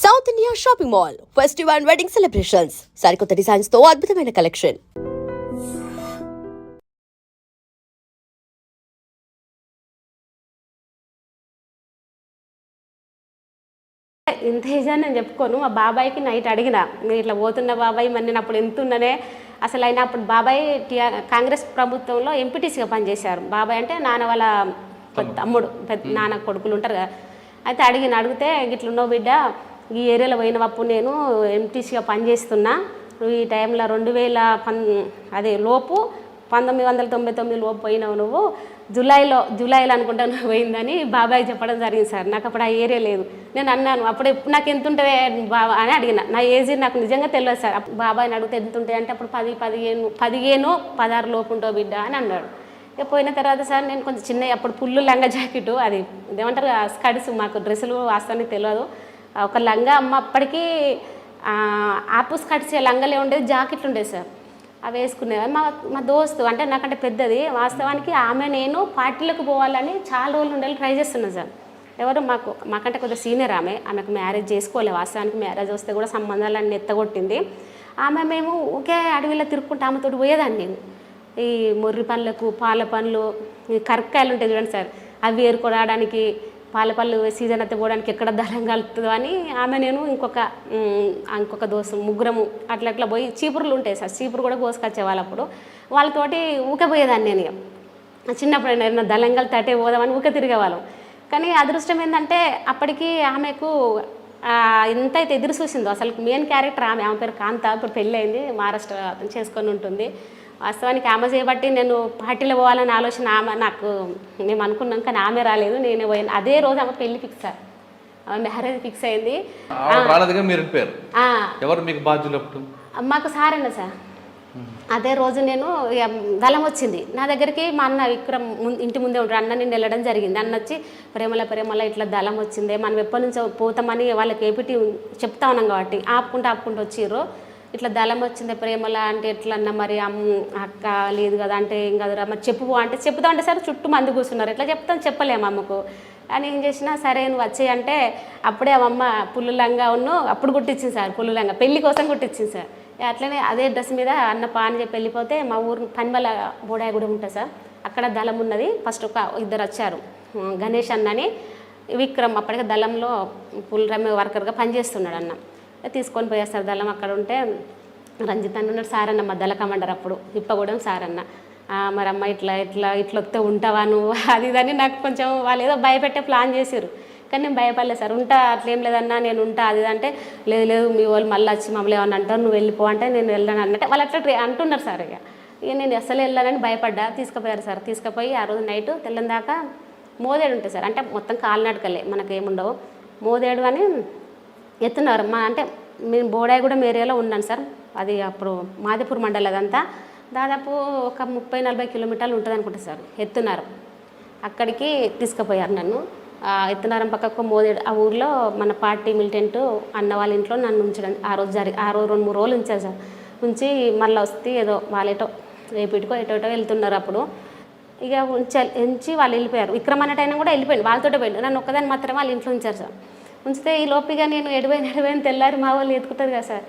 South India shopping mall festival and wedding celebrations సరికొత్త designs తో అద్భుతమైన కలెక్షన్. ఇంత ఏజ్ అని నేను చెప్పుకోను. మా బాబాయ్కి నైట్ అడిగిన, నేను ఇట్లా పోతున్న బాబాయ్, మరి నేను అప్పుడు ఎంత ఉన్ననే అసలు. అయినా అప్పుడు బాబాయ్ కాంగ్రెస్ ప్రభుత్వంలో ఎంపీటీసీగా పనిచేశారు. బాబాయ్ అంటే నాన్న వాళ్ళ తమ్ముడు, నాన్న కొడుకులు ఉంటారు కదా. అయితే అడిగితే ఇట్లున్నావు బిడ్డ, ఈ ఏరియాలో పోయినప్పుడు నేను ఎంపీటీసీగా పనిచేస్తున్నా, ఈ టైంలో 2010 లోపు 1999 లోపు పోయినావు నువ్వు, జూలైలో అనుకుంటా నువ్వు పోయిందని బాబాయ్ చెప్పడం జరిగింది సార్. నాకు అప్పుడు ఆ ఏరియా లేదు. నేను అన్నాను అప్పుడు నాకు ఎంత ఉంటుంది బాబా అని అడిగిన. నా ఏజ్ నాకు నిజంగా తెలియదు సార్. బాబాయ్ని అడిగితే ఎంత ఉంటాయి అంటే అప్పుడు 16 లోపు ఉంటావు బిడ్డ అని అన్నాడు. ఇక పోయిన తర్వాత సార్ నేను కొంచెం చిన్న, అప్పుడు పుల్లు లంగా జాకెట్, అది ఏమంటారు స్కర్ట్స్, మాకు డ్రెస్సులు వాస్తవానికి తెలియదు. ఒక లంగా అమ్మ అప్పటికి ఆపు స్కర్ట్స్ లంగలే ఉండేది, జాకెట్లు ఉండేది సార్. అవి వేసుకునేది. మా దోస్తు అంటే నాకంటే పెద్దది, వాస్తవానికి ఆమె నేను పార్టీలకు పోవాలని చాలా రోజులు ఉండాలి ట్రై చేస్తున్నాను సార్. ఎవరు మాకంటే కొద్దిగా సీనియర్ ఆమెకు మ్యారేజ్ చేసుకోలేదు. వాస్తవానికి మ్యారేజ్ వస్తే కూడా సంబంధాలన్నీ ఎత్తగొట్టింది ఆమె. మేము ఒకే అడవిలో తిరుక్కుంటే ఆమెతోటి పోయేదాన్ని నేను. ఈ మొర్రి పండ్లకు, పాల పండ్లు, ఈ కరక్కాయలు ఉంటాయి చూడండి సార్, అవి ఏరుకోవడానికి, పాల పళ్ళు సీజన్ అయితే పోవడానికి ఎక్కడ దళం కలుతుందో అని ఆమె నేను ఇంకొక దోస్తు ముగ్గురము అట్లా పోయి, చీపురులు ఉంటాయి సార్, చీపురు కూడా కోసుకొచ్చేవాళ్ళు. అప్పుడు వాళ్ళతోటి ఊకే పోయేదాన్ని నేను. చిన్నప్పుడు ఏదైనా దళం కలితే అటే పోదామని ఊకే తిరిగేవాళ్ళం. కానీ అదృష్టం ఏంటంటే అప్పటికి ఆమెకు ఎంతైతే ఎదురు చూసిందో, అసలు మెయిన్ క్యారెక్టర్ ఆమె పేరు కాంత. ఇప్పుడు పెళ్ళి అయింది, మహారాష్ట్ర చేసుకొని ఉంటుంది. వాస్తవానికి ఆమె చేయబట్టి నేను పార్టీలో పోవాలని ఆలోచన నాకు మేము అనుకున్నాం, కానీ ఆమె రాలేదు, నేనే పోయాను. అదే రోజు ఆమె పెళ్లి ఫిక్స్ సార్, ఆమె మ్యారేజ్ ఫిక్స్ అయింది. మాకు సారేనా సార్. అదే రోజు నేను దళం వచ్చింది నా దగ్గరికి. మా అన్న విక్రమ్ ఇంటి ముందే ఉంటాడు, అన్న నేను వెళ్ళడం జరిగింది. అన్న వచ్చి ప్రేమల ఇట్లా దళం వచ్చింది, మనం ఎప్పటి నుంచో పోతామని వాళ్ళకి ఏపిటి చెప్తా ఉన్నాం కాబట్టి ఆపుకుంటూ వచ్చిర్రు. ఇట్లా దళం వచ్చింది ప్రేమల అంటే ఎట్లా అన్న, మరి అక్క లేదు కదా అంటే ఏం కదరా మరి చెప్పు అంటే చెప్తా అంటే సరే చుట్టూ మంది కూర్చున్నారు, ఎట్లా చెప్పలేము అమ్మకు అని. ఏం చేసినా సరే నువ్వు వచ్చేయంటే అప్పుడే అమ్మ పుల్లులంగా అప్పుడు కుట్టించింది సార్, పుల్లులంగా పెళ్లి కోసం కుట్టించింది సార్. అట్లనే అదే డ్రెస్ మీద అన్న అని చెప్పి వెళ్ళిపోతే మా ఊరు పనిమల బోడాయి కూడా ఉంటుంది సార్, అక్కడ దళం ఉన్నది. ఫస్ట్ ఒక ఇద్దరు వచ్చారు, గణేష్ అన్నని విక్రమ్, అప్పటికే దళంలో పుల్రమ్మ వర్కర్గా పనిచేస్తున్నాడు అన్న. తీసుకొని పోయేస్తారు దళం. అక్కడ ఉంటే రంజిత్ అన్న ఉన్నాడు, సార్ అన్న మా దళ కమాండర్ అప్పుడు, ఇప్పగూడెం సార్ అన్న. మరి అమ్మ ఇట్లా వస్తే ఉంటావా నువ్వు అది ఇదని నాకు కొంచెం వాళ్ళు ఏదో భయపెట్టే ప్లాన్ చేసారు. కానీ నేను భయపడలేదు సార్. ఉంటా అట్లేం లేదన్నా, నేను ఉంటా అది అంటే, లేదు మీ వాళ్ళు మళ్ళీ వచ్చి మమ్మల్ని ఏమన్నా అంటారు, నువ్వు వెళ్ళిపో అంటే నేను వెళ్ళాను అన్నట్టే వాళ్ళు అట్లా అంటున్నారు సార్. ఇక నేను అసలు వెళ్ళానని భయపడ్డా. తీసుకుపోయారు సార్. తీసుకుపోయి ఆ రోజు నైట్ తెల్లని దాకా మోదేడు ఉంటుంది సార్, అంటే మొత్తం కాలినాటకలే, మనకేముండవు. మోదేడు అని ఎత్తున్నారు. అంటే మేము బోడాయిగూడెం ఏరియాలో ఉన్నాను సార్. అది అప్పుడు మాదిపూర్ మండలం, అదంతా దాదాపు ఒక 30-40 కిలోమీటర్లు ఉంటుంది అనుకుంటా సార్. ఎత్తున్నారు, అక్కడికి తీసుకుపోయారు నన్ను. ఎత్తునారం పక్కకు మోదేడు, ఆ ఊర్లో మన పార్టీ మిలిటెంట్ అన్న వాళ్ళ ఇంట్లో నన్ను ఉంచడం ఆ రోజు 2-3 రోజులు ఉంచారు సార్. ఉంచి మళ్ళీ వస్తే ఏదో వాళ్ళేటో రేపిటికో ఎటోటో వెళ్తున్నారు. అప్పుడు ఇక ఉంచి వాళ్ళు వెళ్ళిపోయారు. విక్రమ్ అన్నట్టయినా కూడా వెళ్ళిపోయింది, వాళ్ళతోటే పోయింది. నన్ను ఒక్కదాన్ని మాత్రమే వాళ్ళ ఇంట్లో ఉంచారు సార్. ఉంచితే ఈ లోపుగా నేను ఎడిపోయిన తెల్లారి మా వాళ్ళు ఎత్తుకుంటారు కదా సార్.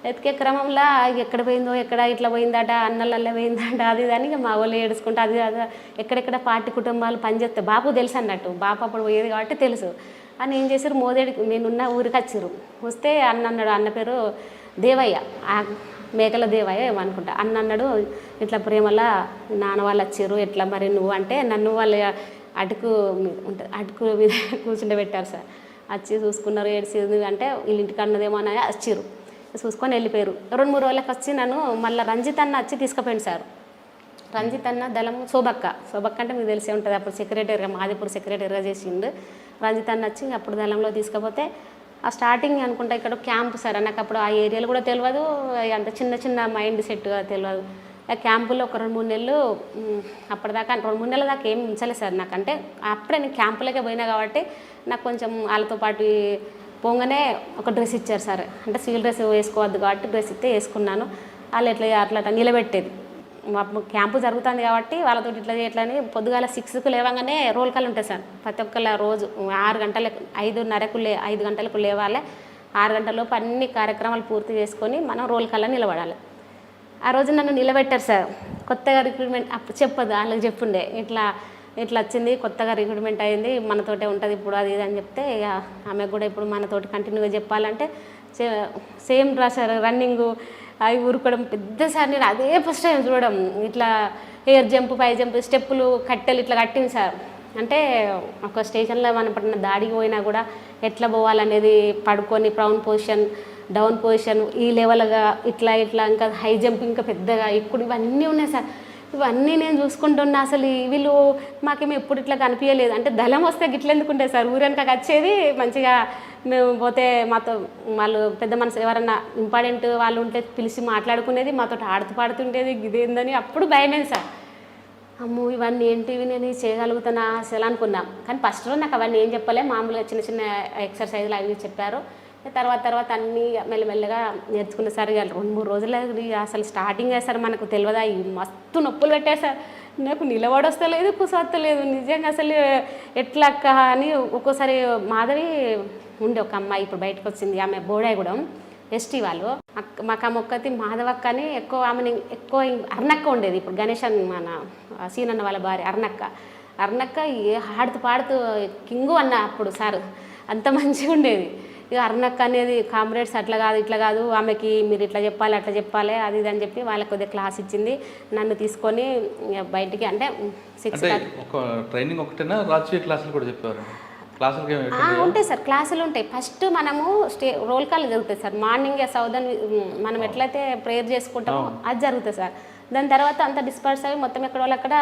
ఎత్తుకే క్రమంలో ఎక్కడ పోయిందో, ఎక్కడ ఇట్లా పోయిందట, అన్నలల్లో పోయిందట అది దానికి మా వాళ్ళు ఏడుచుకుంటా అది ఎక్కడెక్కడ పార్టీ కుటుంబాలు పనిచేస్తే బాపు తెలుసు అన్నట్టు, బాపు అప్పుడు పోయేది కాబట్టి తెలుసు అని ఏం చేశారు, మోదేడికి నేనున్న ఊరికి వచ్చారు. వస్తే అన్నాడు, అన్న పేరు దేవయ్య, మేకల దేవయ్య ఏమనుకుంటా. అన్నాడు ఇట్లా ప్రేమల నాన్న వాళ్ళు వచ్చారు, ఎట్లా మరి నువ్వు అంటే, నన్ను వాళ్ళు అటుకు మీద కూర్చుండబెట్టారు సార్. వచ్చి చూసుకున్నారు, ఏడ్చేది అంటే వీళ్ళ ఇంటికి అన్నదేమో అని వచ్చిర్రు. చూసుకొని వెళ్ళిపోయారు. 2-3 రోజులకు వచ్చి నన్ను మళ్ళీ రంజిత్ అన్న వచ్చి తీసుకుపోయింది సార్. రంజిత్ అన్న దళం శోభక్క అంటే మీకు తెలిసే ఉంటుంది, అప్పుడు సెక్రటరీగా మాదిపూర్ సెక్రటరీగా చేసిండు. రంజిత్ అన్న వచ్చి అప్పుడు దళంలో తీసుకుపోతే ఆ స్టార్టింగ్ అనుకుంటా ఇక్కడ క్యాంపు సార్. నాకు అప్పుడు ఆ ఏరియాలో కూడా తెలియదు, అంత చిన్న మైండ్ సెట్గా తెలియదు. ఆ క్యాంపులో ఒక 2-3 నెలలు, అప్పటిదాకా 2-3 నెలల దాకా ఏం ఉంచలేదు సార్. నాకంటే అప్పుడే నేను క్యాంపులకే పోయినా కాబట్టి నాకు కొంచెం వాళ్ళతో పాటు పోగానే ఒక డ్రెస్ ఇచ్చారు సార్. అంటే సివిల్ డ్రెస్ వేసుకోవద్దు కాబట్టి డ్రెస్ ఇస్తే వేసుకున్నాను. వాళ్ళు అట్లా నిలబెట్టేది. క్యాంపు జరుగుతుంది కాబట్టి వాళ్ళతో ఇట్లా అని పొద్దుగాల 6కు లేవగానే రోల్ కాల్ ఉంటుంది సార్. ప్రతి ఒక్కళ్ళ రోజు 6 గంటలకు 5:30కు 5 గంటలకు లేవాలి. 6 గంటలలోపు అన్ని కార్యక్రమాలు పూర్తి చేసుకొని మనం రోల్ కల్లా నిలబడాలి. ఆ రోజు నన్ను నిలబెట్టారు సార్. కొత్తగా రిక్రూట్మెంట్ అప్పుడు చెప్పదు, వాళ్ళకి చెప్పుండే ఇట్లా వచ్చింది, కొత్తగా రిక్రూట్మెంట్ అయింది, మనతోటే ఉంటుంది ఇప్పుడు అది ఇది అని చెప్తే ఇక ఆమెకు కూడా ఇప్పుడు మనతోటి కంటిన్యూగా చెప్పాలంటే సేమ్ రాశారు. రన్నింగు అవి ఊరుకోవడం పెద్ద సార్. నేను అదే ఫస్ట్ టైం చూడడం, ఇట్లా ఎయిర్ జంప్, పై జంప్, స్టెప్పులు, కట్టెలు ఇట్లా కట్టింది సార్. అంటే ఒక స్టేషన్లో మనం పడిన దాడికి పోయినా కూడా ఎట్లా పోవాలనేది పడుకొని ప్రౌన్ పొజిషన్, డౌన్ పొజిషన్, ఈ లెవెల్గా ఇట్లా ఇంకా హై జంప్ ఇంకా పెద్దగా ఇప్పుడు ఇవన్నీ ఉన్నాయి సార్. ఇవన్నీ నేను చూసుకుంటున్నా. అసలు వీళ్ళు మాకేమో ఎప్పుడు ఇట్లా కనిపించలేదు. అంటే దళం వస్తే గిట్ల ఎందుకుంటే సార్ ఊరనక వచ్చేది మంచిగా. మేము పోతే మాతో వాళ్ళు పెద్ద మనసు ఎవరన్నా ఇంపార్టెంట్ వాళ్ళు ఉంటే పిలిచి మాట్లాడుకునేది, మాతో ఆడుతూ పాడుతుండేది. ఇదేందని అప్పుడు భయమేది సార్. అమ్మో ఇవన్నీ ఏంటివి, నేను చేయగలుగుతానా అసలు అనుకున్నాం. కానీ ఫస్ట్లో నాకు అవన్నీ ఏం చెప్పలే, మామూలుగా చిన్న చిన్న ఎక్సర్సైజ్లు అవి చెప్పారు. తర్వాత అన్నీ మెల్లమెల్లగా నేర్చుకున్న సార్. 2-3 రోజులు అసలు స్టార్టింగ్ సార్ మనకు తెలియదా, ఈ మస్తు నొప్పులు పెట్టారు సార్. నాకు నిలబడొస్తలేదు, కూసొస్తలేదు నిజంగా. అసలు ఎట్లా అక్క అని ఒక్కోసారి మాధవి ఉండే ఒక అమ్మాయి ఇప్పుడు బయటకు వచ్చింది, ఆమె బోడాయిగూడెం ఎస్టీ వాళ్ళు. మాకు ఆమె ఒక్కతి మాధవక్క అని ఎక్కువ, ఆమెని ఎక్కువ అర్నక్క ఉండేది. ఇప్పుడు గణేశన్ మన సీనన్న వాళ్ళ భార్య అర్నక్క ఆడుతూ పాడుతూ కింగు అన్న అప్పుడు సార్. అంత మంచిగా ఉండేది. ఇక అర్నక్క అనేది కామ్రేడ్స్ అట్లా కాదు ఇట్లా కాదు, ఆమెకి మీరు ఇట్లా చెప్పాలి అట్లా చెప్పాలి అది ఇది అని చెప్పి వాళ్ళకి కొద్దిగా క్లాస్ ఇచ్చింది. నన్ను తీసుకొని బయటికి అంటే 6 ఒక ట్రైనింగ్ ఒకటేనా, రాజకీయ క్లాసులు కూడా చెప్పారు? ఉంటాయి సార్, క్లాసులు ఉంటాయి. ఫస్ట్ మనము రోల్ కాల్ జరుగుతుంది సార్. మార్నింగ్ సౌదర్న్ మనం ఎట్లయితే ప్రేయర్ చేసుకుంటామో అది జరుగుతుంది సార్. దాని తర్వాత అంతా డిస్పర్స్ అయ్యి మొత్తం ఎక్కడ వాళ్ళు అక్కడ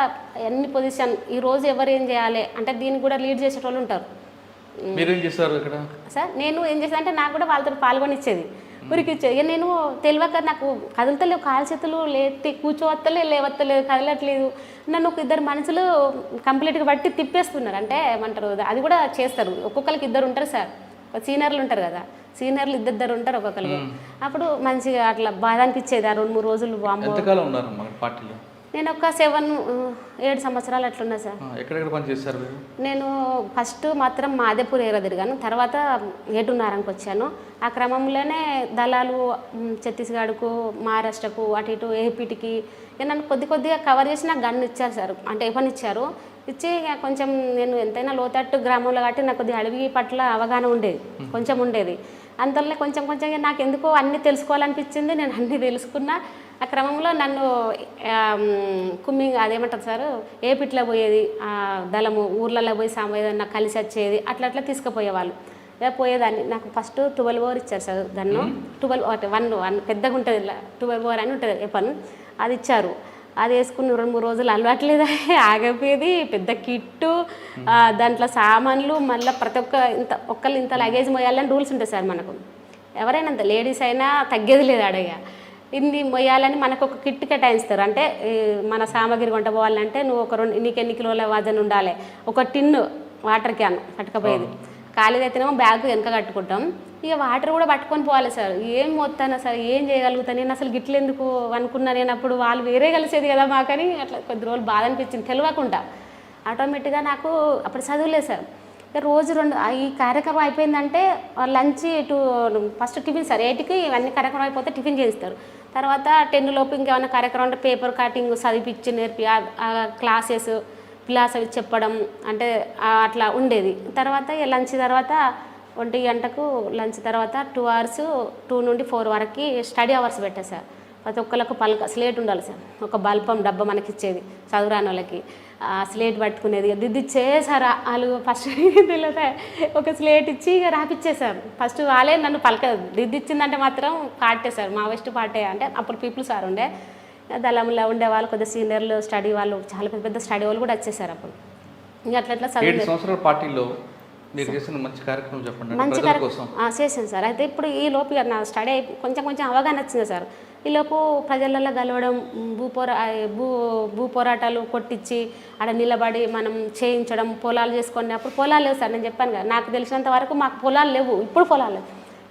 అన్ని పొజిషన్, ఈరోజు ఎవరు ఏం చేయాలి అంటే దీన్ని కూడా లీడ్ చేసే వాళ్ళు ఉంటారు. మీరేం చేస్తారు ఇక్కడ సార్? నేను ఏం చేస్తాను అంటే నాకు కూడా వాళ్ళతో పాల్గొనిచ్చేది, ఉరికిచ్చేది. ఇక నేను తెలియక నాకు కదులుతలేవు, కాలు చేతులు లేతి లేవత్తలేదు, కదలట్లేదు. నన్ను ఒక 2 మనుషులు కంప్లీట్గా బట్టి తిప్పేస్తున్నారు. అంటే ఏమంటారు అది కూడా చేస్తారు. ఒక్కొక్కరికి 2 ఉంటారు సార్, సీనియర్లు ఉంటారు కదా, సీనియర్లు 2 ఉంటారు ఒక్కొక్కరికి. అప్పుడు మంచిగా అట్లా బాధ అనిపించేది. 2-3 రోజులు. పార్టీలో నేను ఒక 7 సంవత్సరాలు అట్లున్నా సార్. ఎక్కడెక్కడ పని చేశారు? నేను ఫస్ట్ మాత్రం మాదేపూర్ ఏరియా తిరిగాను, తర్వాత ఏటున్నారంకి వచ్చాను. ఆ క్రమంలోనే దళాలు ఛత్తీస్గఢ్కు, మహారాష్ట్రకు, అటు ఇటు ఏపీటికి నన్ను కొద్దిగా కవర్ చేసి నాకు గన్ను ఇచ్చారు సార్. అంటే పని ఇచ్చారు. ఇచ్చి కొంచెం నేను ఎంతైనా లోతట్టు గ్రామంలో కాబట్టి నాకు కొద్దిగా అడవి పట్ల అవగాహన ఉండేది, కొంచెం ఉండేది. అంతలో కొంచెం నాకు ఎందుకో అన్నీ తెలుసుకోవాలనిపించింది. నేను అన్నీ తెలుసుకున్నా. ఆ క్రమంలో నన్ను కుమ్మింగ్ అదేమంటారు సార్, ఏపిట్లో పోయేది దళము, ఊర్లలో పోయి ఏదన్నా కలిసి వచ్చేది, అట్లా తీసుకుపోయేవాళ్ళు. పోయేదాన్ని. నాకు ఫస్ట్ 12 బోర్ ఇచ్చారు సార్ గన్ను. 1 పెద్దగా ఉంటుంది, 12 బోర్ అని ఉంటుంది ఎపన్, అది ఇచ్చారు. అది వేసుకుని 2-3 రోజులు అలవాట్లేదు, ఆగిపోయేది. పెద్ద కిట్టు, దాంట్లో సామాన్లు, మళ్ళీ ప్రతి ఒక్కళ్ళు ఇంత లగేజ్ మోయాలని రూల్స్ ఉంటాయి సార్ మనకు. ఎవరైనా అంత లేడీస్ అయినా తగ్గేది లేదు అడగా. ఇన్ని మొయ్యాలని మనకు ఒక కిట్ కేటాయిస్తారు. అంటే మన సామాగ్రి కొంట పోవాలంటే నువ్వు నీకు ఎన్ని కిలోల వజన్ ఉండాలి. ఒక టిన్ను వాటర్ క్యాన్ పట్టుకపోయేది. ఖాళీదైతేనేమో బ్యాగ్ వెనక కట్టుకుంటాం. ఇక వాటర్ కూడా పట్టుకొని పోవాలి సార్. ఏం మొత్తాను సార్, ఏం చేయగలుగుతాను నేను, అసలు గిట్ల ఎందుకు అనుకున్నా నేను. అప్పుడు వాళ్ళు వేరే కలిసేది కదా మాకని అట్లా కొద్ది రోజులు బాధ అనిపించింది తెలియకుండా. ఆటోమేటిక్గా నాకు అప్పుడు చదువులేదు సార్. రోజు 2 ఈ కార్యక్రమం అయిపోయిందంటే లంచ్ ఫస్ట్ టిఫిన్ సార్. 8కి ఇవన్నీ కార్యక్రమం అయిపోతే టిఫిన్ చేస్తారు. తర్వాత 10 లోపు ఇంకేమైనా కార్యక్రమం అంటే పేపర్ కటింగ్ చదివించి నేర్పి క్లాసెస్ ఫిలాసఫీ చెప్పడం అంటే అట్లా ఉండేది. తర్వాత లంచ్ తర్వాత 1 గంటకు లంచ్ తర్వాత 2 hours 2 నుండి 4 వరకు స్టడీ అవర్స్ పెట్టారు సార్. ప్రతి ఒక్కళ్ళకు స్లేట్ ఉండాలి సార్. ఒక బల్పం డబ్బా మనకి ఇచ్చేది చదువురాని వాళ్ళకి. స్లేట్ పట్టుకునేది దిద్దిచ్చే సార్. వాళ్ళు ఫస్ట్ తెలియదు ఒక స్లేట్ ఇచ్చి ఇక రాపిచ్చేసారు. ఫస్ట్ వాళ్ళే నన్ను దిద్దిచ్చిందంటే మాత్రం పార్టీ సార్, మావోయిస్ట్ పార్టీ. అంటే అప్పుడు పీపుల్ సార్ ఉండే దళంలో ఉండే వాళ్ళు, కొద్దిగా సీనియర్లు స్టడీ వాళ్ళు, చాలా పెద్ద స్టడీ వాళ్ళు కూడా వచ్చేసారు అప్పుడు. ఇంకా అట్లా 7 సంవత్సరాల పార్టీలో మీరు చేసిన మంచి కార్యక్రమం చెప్పండి. మంచి కార్యక్రమం చేసాను సార్. అయితే ఇప్పుడు ఈ లోపు నా స్టడీ కొంచెం అవగాహన వచ్చింది సార్. ఈలోపు ప్రజలలో కలవడం, భూ పోరాటాలు కొట్టించి ఆడ నిలబడి మనం చేయించడం, పొలాలు చేసుకొని. అప్పుడు పొలాలు లేవు సార్, నేను చెప్పాను కదా, నాకు తెలిసినంత వరకు మాకు పొలాలు లేవు. ఇప్పుడు పొలాలు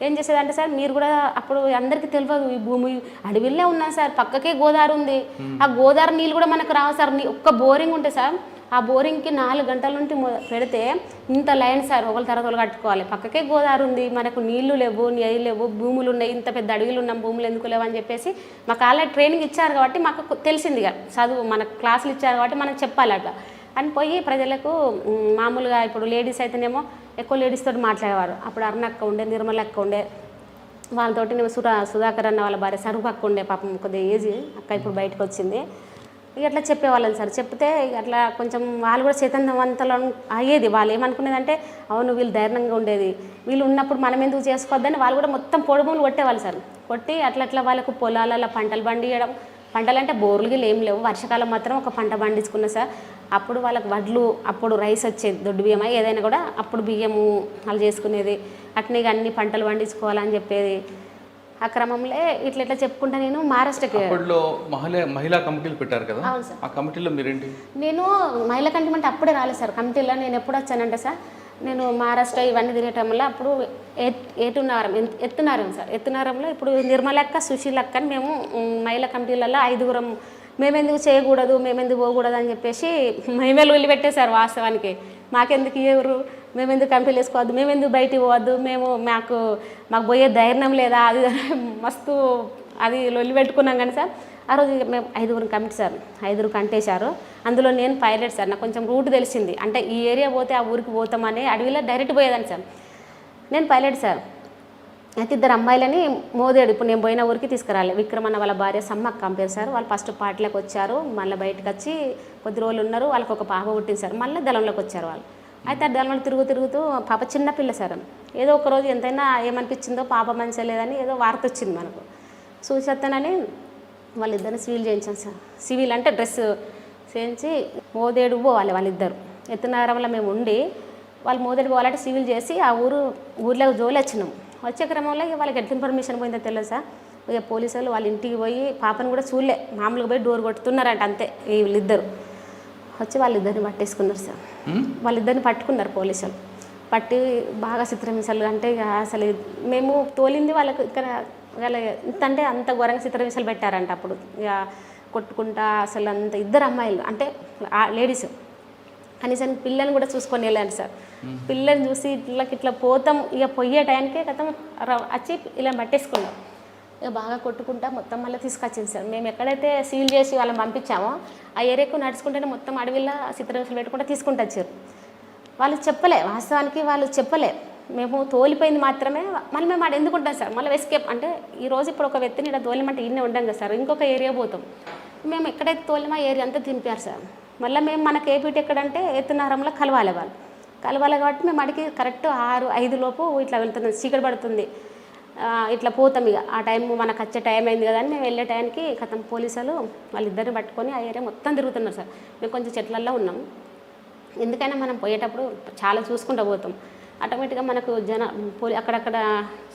ఏం చేసేదంటే సార్, మీరు కూడా అప్పుడు అందరికీ తెలియదు, ఈ భూమి అడవిలో ఉన్నాను సార్, పక్కకే గోదావరి ఉంది. ఆ గోదావరి నీళ్ళు కూడా మనకు రావు సార్. ఒక్క బోరింగ్ ఉంటే సార్ ఆ బోరింగ్కి 4 గంటల నుండి పెడితే ఇంత లైన్ సార్, ఒకరి తర్వాత ఒకరు కట్టుకోవాలి. పక్కకే గోదావరి ఉంది, మనకు నీళ్లు లేవు, నీళ్ళు లేవు, భూములు ఉన్నాయి, ఇంత పెద్ద అడవిలు ఉన్నాం, భూములు ఎందుకు లేవు అని చెప్పేసి మాకు ఆల్రెడీ ట్రైనింగ్ ఇచ్చారు కాబట్టి మాకు తెలిసింది కదా, చదువు మన క్లాసులు ఇచ్చారు కాబట్టి మనం చెప్పాలి అట్లా అని పోయి ప్రజలకు. మామూలుగా ఇప్పుడు లేడీస్ అయితేనేమో ఎక్కువ లేడీస్ తోటి మాట్లాడేవారు. అప్పుడు అరుణక్క ఉండే, నిర్మల అక్క ఉండే, వాళ్ళతోటి నేను సుధాకర్ అన్న వాళ్ళ భార్య సరుపు అక్క ఉండే, పాపం కొద్దిగా ఏజ్ అక్క ఇప్పుడు బయటకు వచ్చింది. ఇక అట్లా చెప్పేవాళ్ళని సార్. చెప్తే అట్లా కొంచెం వాళ్ళు కూడా చైతన్యవంతులు అయ్యేది. వాళ్ళు ఏమనుకునేదంటే అవును వీళ్ళు ధైర్యంగా ఉండేది, వీళ్ళు ఉన్నప్పుడు మనం ఎందుకు చేసుకోవద్దని వాళ్ళు కూడా మొత్తం పొడుములు కొట్టేవాళ్ళు సార్. కొట్టి అట్లా వాళ్ళకు పొలాలలో పంటలు పండియడం. పంటలు అంటే బోర్లుకి ఏం లేవు, వర్షాకాలం మాత్రం ఒక పంట పండించుకున్నా సార్. అప్పుడు వాళ్ళకి వడ్లు, అప్పుడు రైస్ వచ్చేది, దొడ్డు బియ్యమై ఏదైనా కూడా అప్పుడు బియ్యము వాళ్ళు చేసుకునేది. అట్నే అన్ని పంటలు పండించుకోవాలని చెప్పేది. ఆ క్రమంలో ఇట్లా చెప్పుకుంటా నేను మహారాష్ట్రకి. అప్పట్లో మహిళా కమిటీలు పెట్టారు కదా, అవును సార్. ఆ కమిటీలో మీరేంటి? నేను మహిళా కమిటీ అంటే అప్పుడే రాలేదు సార్. కమిటీలో నేను ఎప్పుడు వచ్చానంటే సార్, నేను మహారాష్ట్ర ఇవన్నీ తిరిగే టైంలో అప్పుడు ఎత్తునారం సార్. ఎత్తునారంలో ఇప్పుడు నిర్మలక్క, సుశీలక్క అని మేము మహిళా కమిటీలలో 5గురం. మేమెందుకు చేయకూడదు, మేమెందుకు పోకూడదు అని చెప్పేసి మేమే లొల్లి పెట్టేశారు. వాస్తవానికి మాకెందుకు ఎవరు, మేమెందుకు కమిటీలు వేసుకోవద్దు, మేమెందుకు బయటికి పోవద్దు, మాకు పోయే ధైర్యం లేదా, అది మస్తు అది లొల్లి పెట్టుకున్నాం. కానీ సార్ ఆ రోజు మేము 5గురం కమిటీ సార్, 5గురు కంటేశారు. అందులో నేను పైలట్ సార్. నాకు కొంచెం రూట్ తెలిసింది, అంటే ఈ ఏరియా పోతే ఆ ఊరికి పోతామని అడవిలో డైరెక్ట్ పోయేదాన్ని సార్. నేను పైలట్ సార్. అయితే 2 అమ్మాయిలని మోదేడు ఇప్పుడు నేను పోయిన ఊరికి తీసుకురాలి. విక్రమన్న వాళ్ళ భార్య సమ్మక్క కంపేరు సార్. వాళ్ళు ఫస్ట్ పార్టీలోకి వచ్చారు, మళ్ళీ బయటకు వచ్చి కొద్ది రోజులు ఉన్నారు. వాళ్ళకి ఒక పాప పుట్టింది సార్. మళ్ళీ దళంలోకి వచ్చారు వాళ్ళు. అయితే ఆ దళంలో తిరుగుతూ పాప చిన్నపిల్ల సార్. ఏదో ఒక రోజు ఎంతైనా ఏమనిపించిందో, పాప మంచిగా లేదని ఏదో వార్త వచ్చింది మనకు. చూసేస్తానని వాళ్ళిద్దరిని సివిల్ చేయించాను సార్. సివిల్ అంటే డ్రెస్ చేయించి మోదేడు పోవాలి వాళ్ళిద్దరు. ఎత్తునగరంలో మేము ఉండి వాళ్ళు మోదేడు పోవాలంటే సివిల్ చేసి ఆ ఊర్లో జోలి వచ్చినాం. వచ్చే క్రమంలో వాళ్ళకి ఎట్లా ఇన్ఫర్మేషన్ పోయిందో తెలియదు సార్. ఇక పోలీసులు వాళ్ళ ఇంటికి పోయి పాపను కూడా చూడలే, మామూలుగా పోయి డోర్ కొట్టుతున్నారంట అంతే. వీళ్ళిద్దరు వచ్చి వాళ్ళిద్దరిని పట్టేసుకున్నారు సార్. వాళ్ళిద్దరిని పట్టుకున్నారు పోలీసులు. పట్టి బాగా చిత్రహింసలు, అంటే ఇక అసలు మేము తోలింది వాళ్ళకు ఇక్కడ వాళ్ళ ఇంత అంటే అంత ఘోరంగా చిత్రహింసలు పెట్టారంట. అప్పుడు ఇక కొట్టుకుంటా అసలు అంత 2 అమ్మాయిలు అంటే లేడీస్ కనీసం పిల్లల్ని కూడా చూసుకొని వెళ్ళాను సార్. పిల్లల్ని చూసి ఇట్లా పోతాం, ఇక పోయే టైంకే కథం వచ్చి ఇలా పట్టేసుకున్నాం. ఇక బాగా కొట్టుకుంటా మొత్తం మళ్ళీ తీసుకొచ్చింది సార్. మేము ఎక్కడైతే సీల్ చేసి వాళ్ళని పంపించామో ఆ ఏరియాకు నడుచుకుంటేనే మొత్తం అడవిలో చిత్రహింసలు పెట్టుకుంటూ తీసుకుంటూ వచ్చారు. వాళ్ళు చెప్పలే, వాస్తవానికి వాళ్ళు చెప్పలే. మేము తోలిపోయింది మాత్రమే. మళ్ళీ మేము ఆడ ఎందుకు ఉంటాం సార్, మళ్ళీ ఎస్కేప్ అంటే ఈరోజు ఇప్పుడు ఒక వ్యక్తిని ఇక్కడ తోలిమంటే ఇన్నే ఉండం కదా సార్, ఇంకొక ఏరియా పోతాం. మేము ఎక్కడైతే తోలిమో ఏరియా అంతా దింపారు సార్. మళ్ళీ మేము మనకి ఏపీటీ ఎక్కడంటే ఎత్తునగరంలో కలవాలి కాబట్టి మేము అడిగి కరెక్ట్ 6-5 లోపు ఇట్లా వెళ్తున్నాం. చీకటి పడుతుంది, ఇట్లా పోతాం. ఇక ఆ టైం మనకు వచ్చే టైం అయింది కదా అని మేము వెళ్ళే టైంకి కథం పోలీసులు వాళ్ళిద్దరిని పట్టుకొని ఆ ఏరియా మొత్తం తిరుగుతున్నారు సార్. మేము కొంచెం చెట్లల్లో ఉన్నాం. ఎందుకైనా మనం పోయేటప్పుడు చాలా చూసుకుంటూ పోతాం. ఆటోమేటిక్గా మనకు అక్కడక్కడ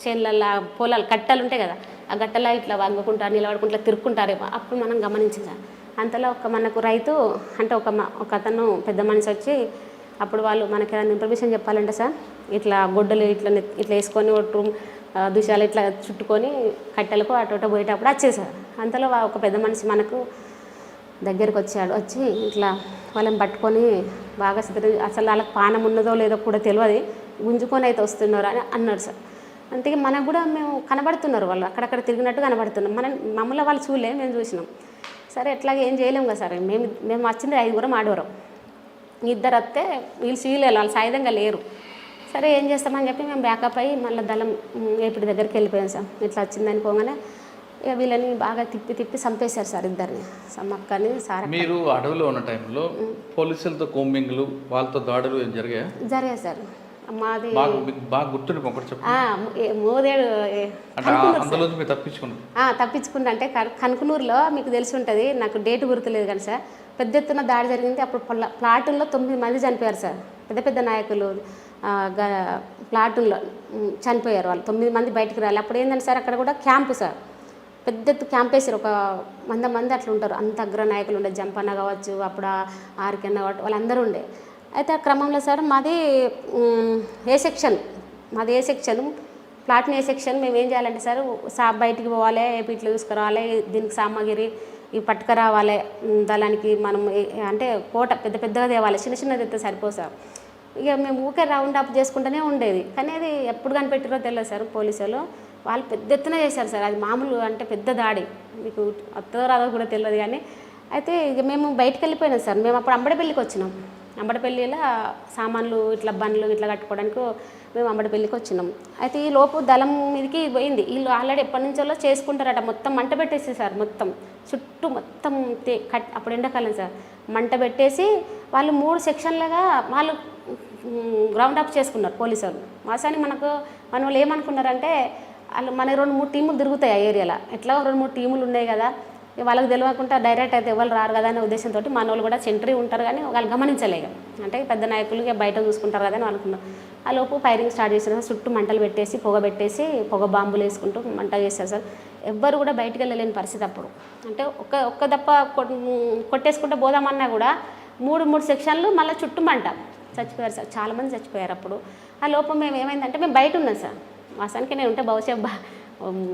చేనులల్లో పొలాలు గట్టలు ఉంటాయి కదా, ఆ గట్టలో ఇట్లా వంగుకుంటారు, నిలబడుకుంటా తిరుక్కుంటారేమో. అప్పుడు మనం గమనించాం. అంతలో మనకు రైతు అంటే ఒక అతను పెద్ద మనిషి వచ్చి అప్పుడు వాళ్ళు మనకి ఏదైనా ఇన్ఫర్మేషన్ చెప్పాలంటే సార్ ఇట్లా గొడ్డలు ఇట్లా వేసుకొని ఒట్టు దుశాలు ఇట్లా చుట్టుకొని కట్టెలకు అటు పోయేటప్పుడు వచ్చేసారు. అంతలో ఒక పెద్ద మనిషి మనకు దగ్గరికి వచ్చి ఇట్లా వాళ్ళని పట్టుకొని బాగా అసలు వాళ్ళకి పానం ఉన్నదో లేదో కూడా తెలియదు, గుంజుకొని అయితే వస్తున్నారు అని అన్నారు సార్. అంతే మనకు కూడా మేము కనబడుతున్నారు, వాళ్ళు అక్కడక్కడ తిరిగినట్టు కనబడుతున్నాం. మమ్మల్ని వాళ్ళు చూడలే, మేము చూసినాం. సరే ఎట్లాగే ఏం చేయలేము కదా సార్. మేము వచ్చింది 5గురం, ఆడవరం. 2 వస్తే వీళ్ళు సివిల్ వాళ్ళు సాయుధంగా లేరు. సరే ఏం చేస్తామని చెప్పి మేము బ్యాకప్ అయ్యి మళ్ళీ దళం ఏపీ దగ్గరికి వెళ్ళిపోయాం సార్. ఇట్లా వచ్చిందని పోగానే ఇక వీళ్ళని బాగా తిప్పి చంపేశారు సార్ ఇద్దరిని, సమ్మక్కని సార్. మీరు అడవిలో ఉన్న టైంలో పోలీసులతో కోంబింగ్లు, వాళ్ళతో దాడులు ఏం జరిగాయి సార్. మాది బాగా గుర్తుండి ఒకటి చెప్పు. మోదేడు తప్పించుకున్నా అంటే కనుకునూరులో మీకు తెలిసి ఉంటుంది, నాకు డేట్ గుర్తులేదు కానీ సార్ పెద్ద ఎత్తున దాడి జరిగింది. అప్పుడు ప్లాటూన్లో 9 మంది చనిపోయారు సార్. పెద్ద నాయకులు ప్లాటూన్లో చనిపోయారు. వాళ్ళు 9 మంది బయటకు రాలి. అప్పుడు ఏంటంటే సార్ అక్కడ కూడా క్యాంపు సార్, పెద్ద ఎత్తు క్యాంప్ వేసారు. ఒక 100 మంది అట్లా ఉంటారు. అంత అగ్ర నాయకులు ఉండే, జంపన్న కావచ్చు, అప్పుడు ఆర్కెన్న కావచ్చు, వాళ్ళందరూ ఉండే. అయితే ఆ క్రమంలో సార్ మాది ఏ సెక్షన్, ప్లాట్ని ఏ సెక్షన్. మేము ఏం చేయాలంటే సార్ బయటికి పోవాలి, ఏపీ ఇట్లా తీసుకురావాలి, దీనికి సామాగిరి ఇవి పట్టుకురావాలి, దళానికి మనం అంటే కోట పెద్ద పెద్దగా తేవాలి, చిన్న చిన్నది అయితే సరిపోదు సార్. ఇక మేము ఊకే రౌండ్ అప్ చేసుకుంటూనే ఉండేది. కానీ అది ఎప్పుడు కనిపెట్టారో తెలియదు సార్ పోలీసులు. వాళ్ళు పెద్ద ఎత్తున చేశారు సార్. అది మామూలు అంటే పెద్ద దాడి, మీకు అత్తో రాదో కూడా తెలియదు. కానీ అయితే ఇక మేము బయటకు వెళ్ళిపోయినాం సార్. మేము అప్పుడు అంబడపల్లికి వచ్చినాం. అంబడపల్లిలో సామాన్లు ఇట్లా బండ్లు ఇట్లా కట్టుకోవడానికి మేము అంబడపల్లికి వచ్చినాం. అయితే ఈ లోపు దళం మీదకి పోయింది. వీళ్ళు ఆల్రెడీ ఎప్పటి నుంచో చేసుకుంటారట. మొత్తం మంట పెట్టేసి సార్, మొత్తం చుట్టూ మొత్తం అప్పుడు ఎండాకాలం సార్, మంట పెట్టేసి వాళ్ళు 3 సెక్షన్లుగా వాళ్ళు రౌండ్ అప్ చేసుకున్నారు పోలీసు వాళ్ళు. వాసాని మన వాళ్ళు ఏమనుకున్నారంటే వాళ్ళు మన 2-3 టీములు తిరుగుతాయి ఆ ఏరియాలో, ఎట్లా 2-3 టీములు ఉన్నాయి కదా, వాళ్ళకి తెలియకుండా డైరెక్ట్ అయితే ఎవరు రారు కదా అనే ఉద్దేశంతో మన వాళ్ళు కూడా సెంట్రీ ఉంటారు. కానీ వాళ్ళు గమనించలేక అంటే పెద్ద నాయకులు బయట చూసుకుంటారు కదా అని అనుకున్నారు. ఆ లోపు ఫైరింగ్ స్టార్ట్ చేసిన చుట్టూ మంటలు పెట్టేసి పొగ బాంబులు వేసుకుంటూ మంట చేస్తారు సార్. ఎవ్వరు కూడా బయటకు వెళ్ళలేని పరిస్థితి అప్పుడు. అంటే ఒక్క దప్ప కొట్టేసుకుంటూ పోదామన్నా కూడా 3 సెక్షన్లు మళ్ళీ చుట్టూ మంట. చచ్చిపోయారు సార్, చాలామంది చచ్చిపోయారు అప్పుడు. ఆ లోపం మేము ఏమైందంటే మేము బయట ఉన్నాం సార్. వాసానికి నేను ఉంటే బహుశా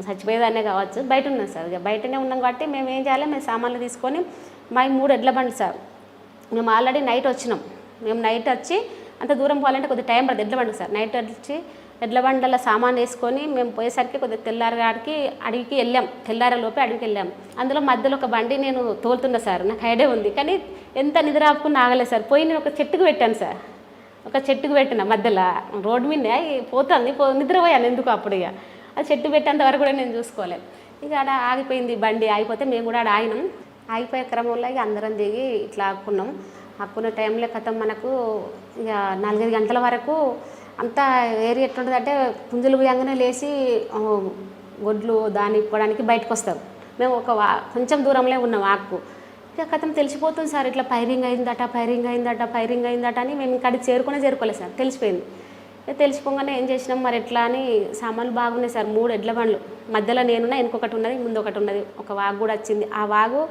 చచ్చిపోయేదాన్నే కావచ్చు. బయట ఉన్నాం సార్. ఇక బయటనే ఉన్నాం కాబట్టి మేము ఏం చేయాలి, మేము సామాన్లు తీసుకొని మా 3 ఎడ్ల బండ్లు సార్. మేము ఆల్రెడీ నైట్ వచ్చినాం. మేము నైట్ వచ్చి అంత దూరం పోవాలంటే కొద్దిగా టైం పడుతుంది ఎడ్ల బండ్కి సార్. నైట్ వచ్చి ఎడ్ల బండ్ల సామాన్ వేసుకొని మేము పోయేసరికి కొద్దిగా తెల్లారగాడికి అడవికి వెళ్ళాం. తెల్లారలోపే అడవికి వెళ్ళాం. అందులో మధ్యలో ఒక బండి నేను తోలుతున్నా సార్. నాకు ఐడియా ఉంది కానీ ఎంత నిద్ర ఆపుకుని ఆగలేదు సార్. పోయి నేను ఒక చెట్టుకు పెట్టాను సార్. ఒక చెట్టుకు పెట్టిన మధ్యలో రోడ్డు మీద పోతుంది, నిద్రపోయాను ఎందుకు అప్పుడు. ఇక అది చెట్టు పెట్టేంత వరకు కూడా నేను చూసుకోలేదు. ఇక ఆడ ఆగిపోయింది బండి. ఆగిపోతే మేము కూడా ఆడ ఆగినాం. ఆగిపోయే క్రమంలో ఇక అందరం దిగి ఇట్లా ఆక్కున్న టైంలో కథం మనకు ఇక 4-5 గంటల వరకు అంతా ఏరియా ఎట్లుంటుంది అంటే పుంజులు పోయంగానే లేచి గొడ్లు దాన్ని ఇప్పడానికి బయటకు వస్తారు. మేము కొంచెం దూరంలో ఉన్నాం ఆకు. ఇక కథం తెలిసిపోతుంది సార్, ఇట్లా ఫైరింగ్ అయిందట అని మేము ఇక్కడికి చేరుకోలేదు సార్. తెలిసిపోయింది. తెలిసిపోగానే ఏం చేసినాం మరి ఎట్లా అని సామాన్లు బాగున్నాయి సార్. 3 ఎడ్ల బండ్లు మధ్యలో నేనున్నా, ఇంకొకటి ఉన్నది, ముందు ఒకటి ఉన్నది. ఒక వాగు కూడా వచ్చింది. ఆ వాగు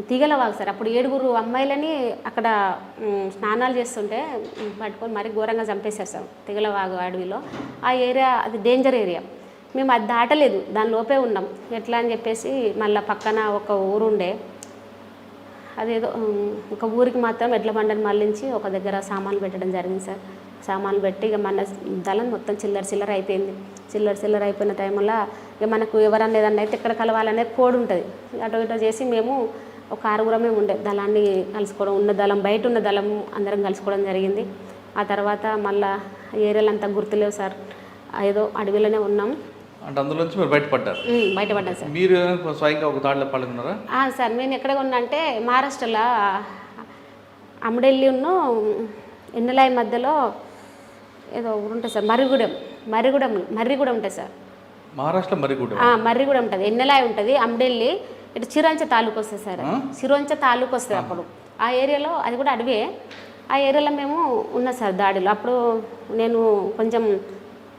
తీగల వాగు సార్. అప్పుడు 7 అమ్మాయిలని అక్కడ స్నానాలు చేస్తుంటే పట్టుకొని మరీ ఘోరంగా చంపేశారు సార్ తీగల వాగు అడవిలో. ఆ ఏరియా అది డేంజర్ ఏరియా. మేము అది దాటలేదు, దాని లోపే ఉన్నాం. ఎట్లా అని చెప్పేసి మళ్ళీ పక్కన ఒక ఊరుండే, అదేదో ఒక ఊరికి మాత్రం ఎడ్ల బండని మళ్ళించి ఒక దగ్గర సామాన్లు పెట్టడం జరిగింది సార్. సామాన్లు పెట్టి ఇక మన దళం మొత్తం చిల్లర అయిపోయింది. చిల్లర అయిపోయిన టైంలో ఇక మనకు ఎవరన్నా ఏదన్నా అయితే ఎక్కడ కలవాలనేది కోడ్ ఉంటుంది. అటు ఇటు చేసి మేము ఒక 6 ఉండే దళాన్ని కలుసుకోవడం, ఉన్న దళం బయట ఉన్న దళం అందరం కలుసుకోవడం జరిగింది. ఆ తర్వాత మళ్ళీ ఏరియాలు అంతా గుర్తులేవు సార్. ఏదో అడవిలోనే ఉన్నాం. అంటే అందులో నుంచి మీరు బయటపడ్డాను సార్. మీరు స్వయంగా ఒక దాడిలో పాల్గొన్నారా? సార్ నేను ఎక్కడ ఉన్నా అంటే మహారాష్ట్రలో అమడెల్లి ఎన్నెలాయి మధ్యలో ఏదో ఉంటుంది సార్, మర్రిగూడెం ఉంటుంది సార్. మహారాష్ట్ర మర్రిగూడెం ఉంటుంది, ఎన్నెలాయి ఉంటుంది. అమడెల్లి ఇటు చిరంచ తాలూకు వస్తుంది సార్. చిరంచ తాలూకు వస్తుంది. అప్పుడు ఆ ఏరియాలో అది కూడా అడవే. ఆ ఏరియాలో మేము ఉన్నాం సార్ దాడిలో. అప్పుడు నేను కొంచెం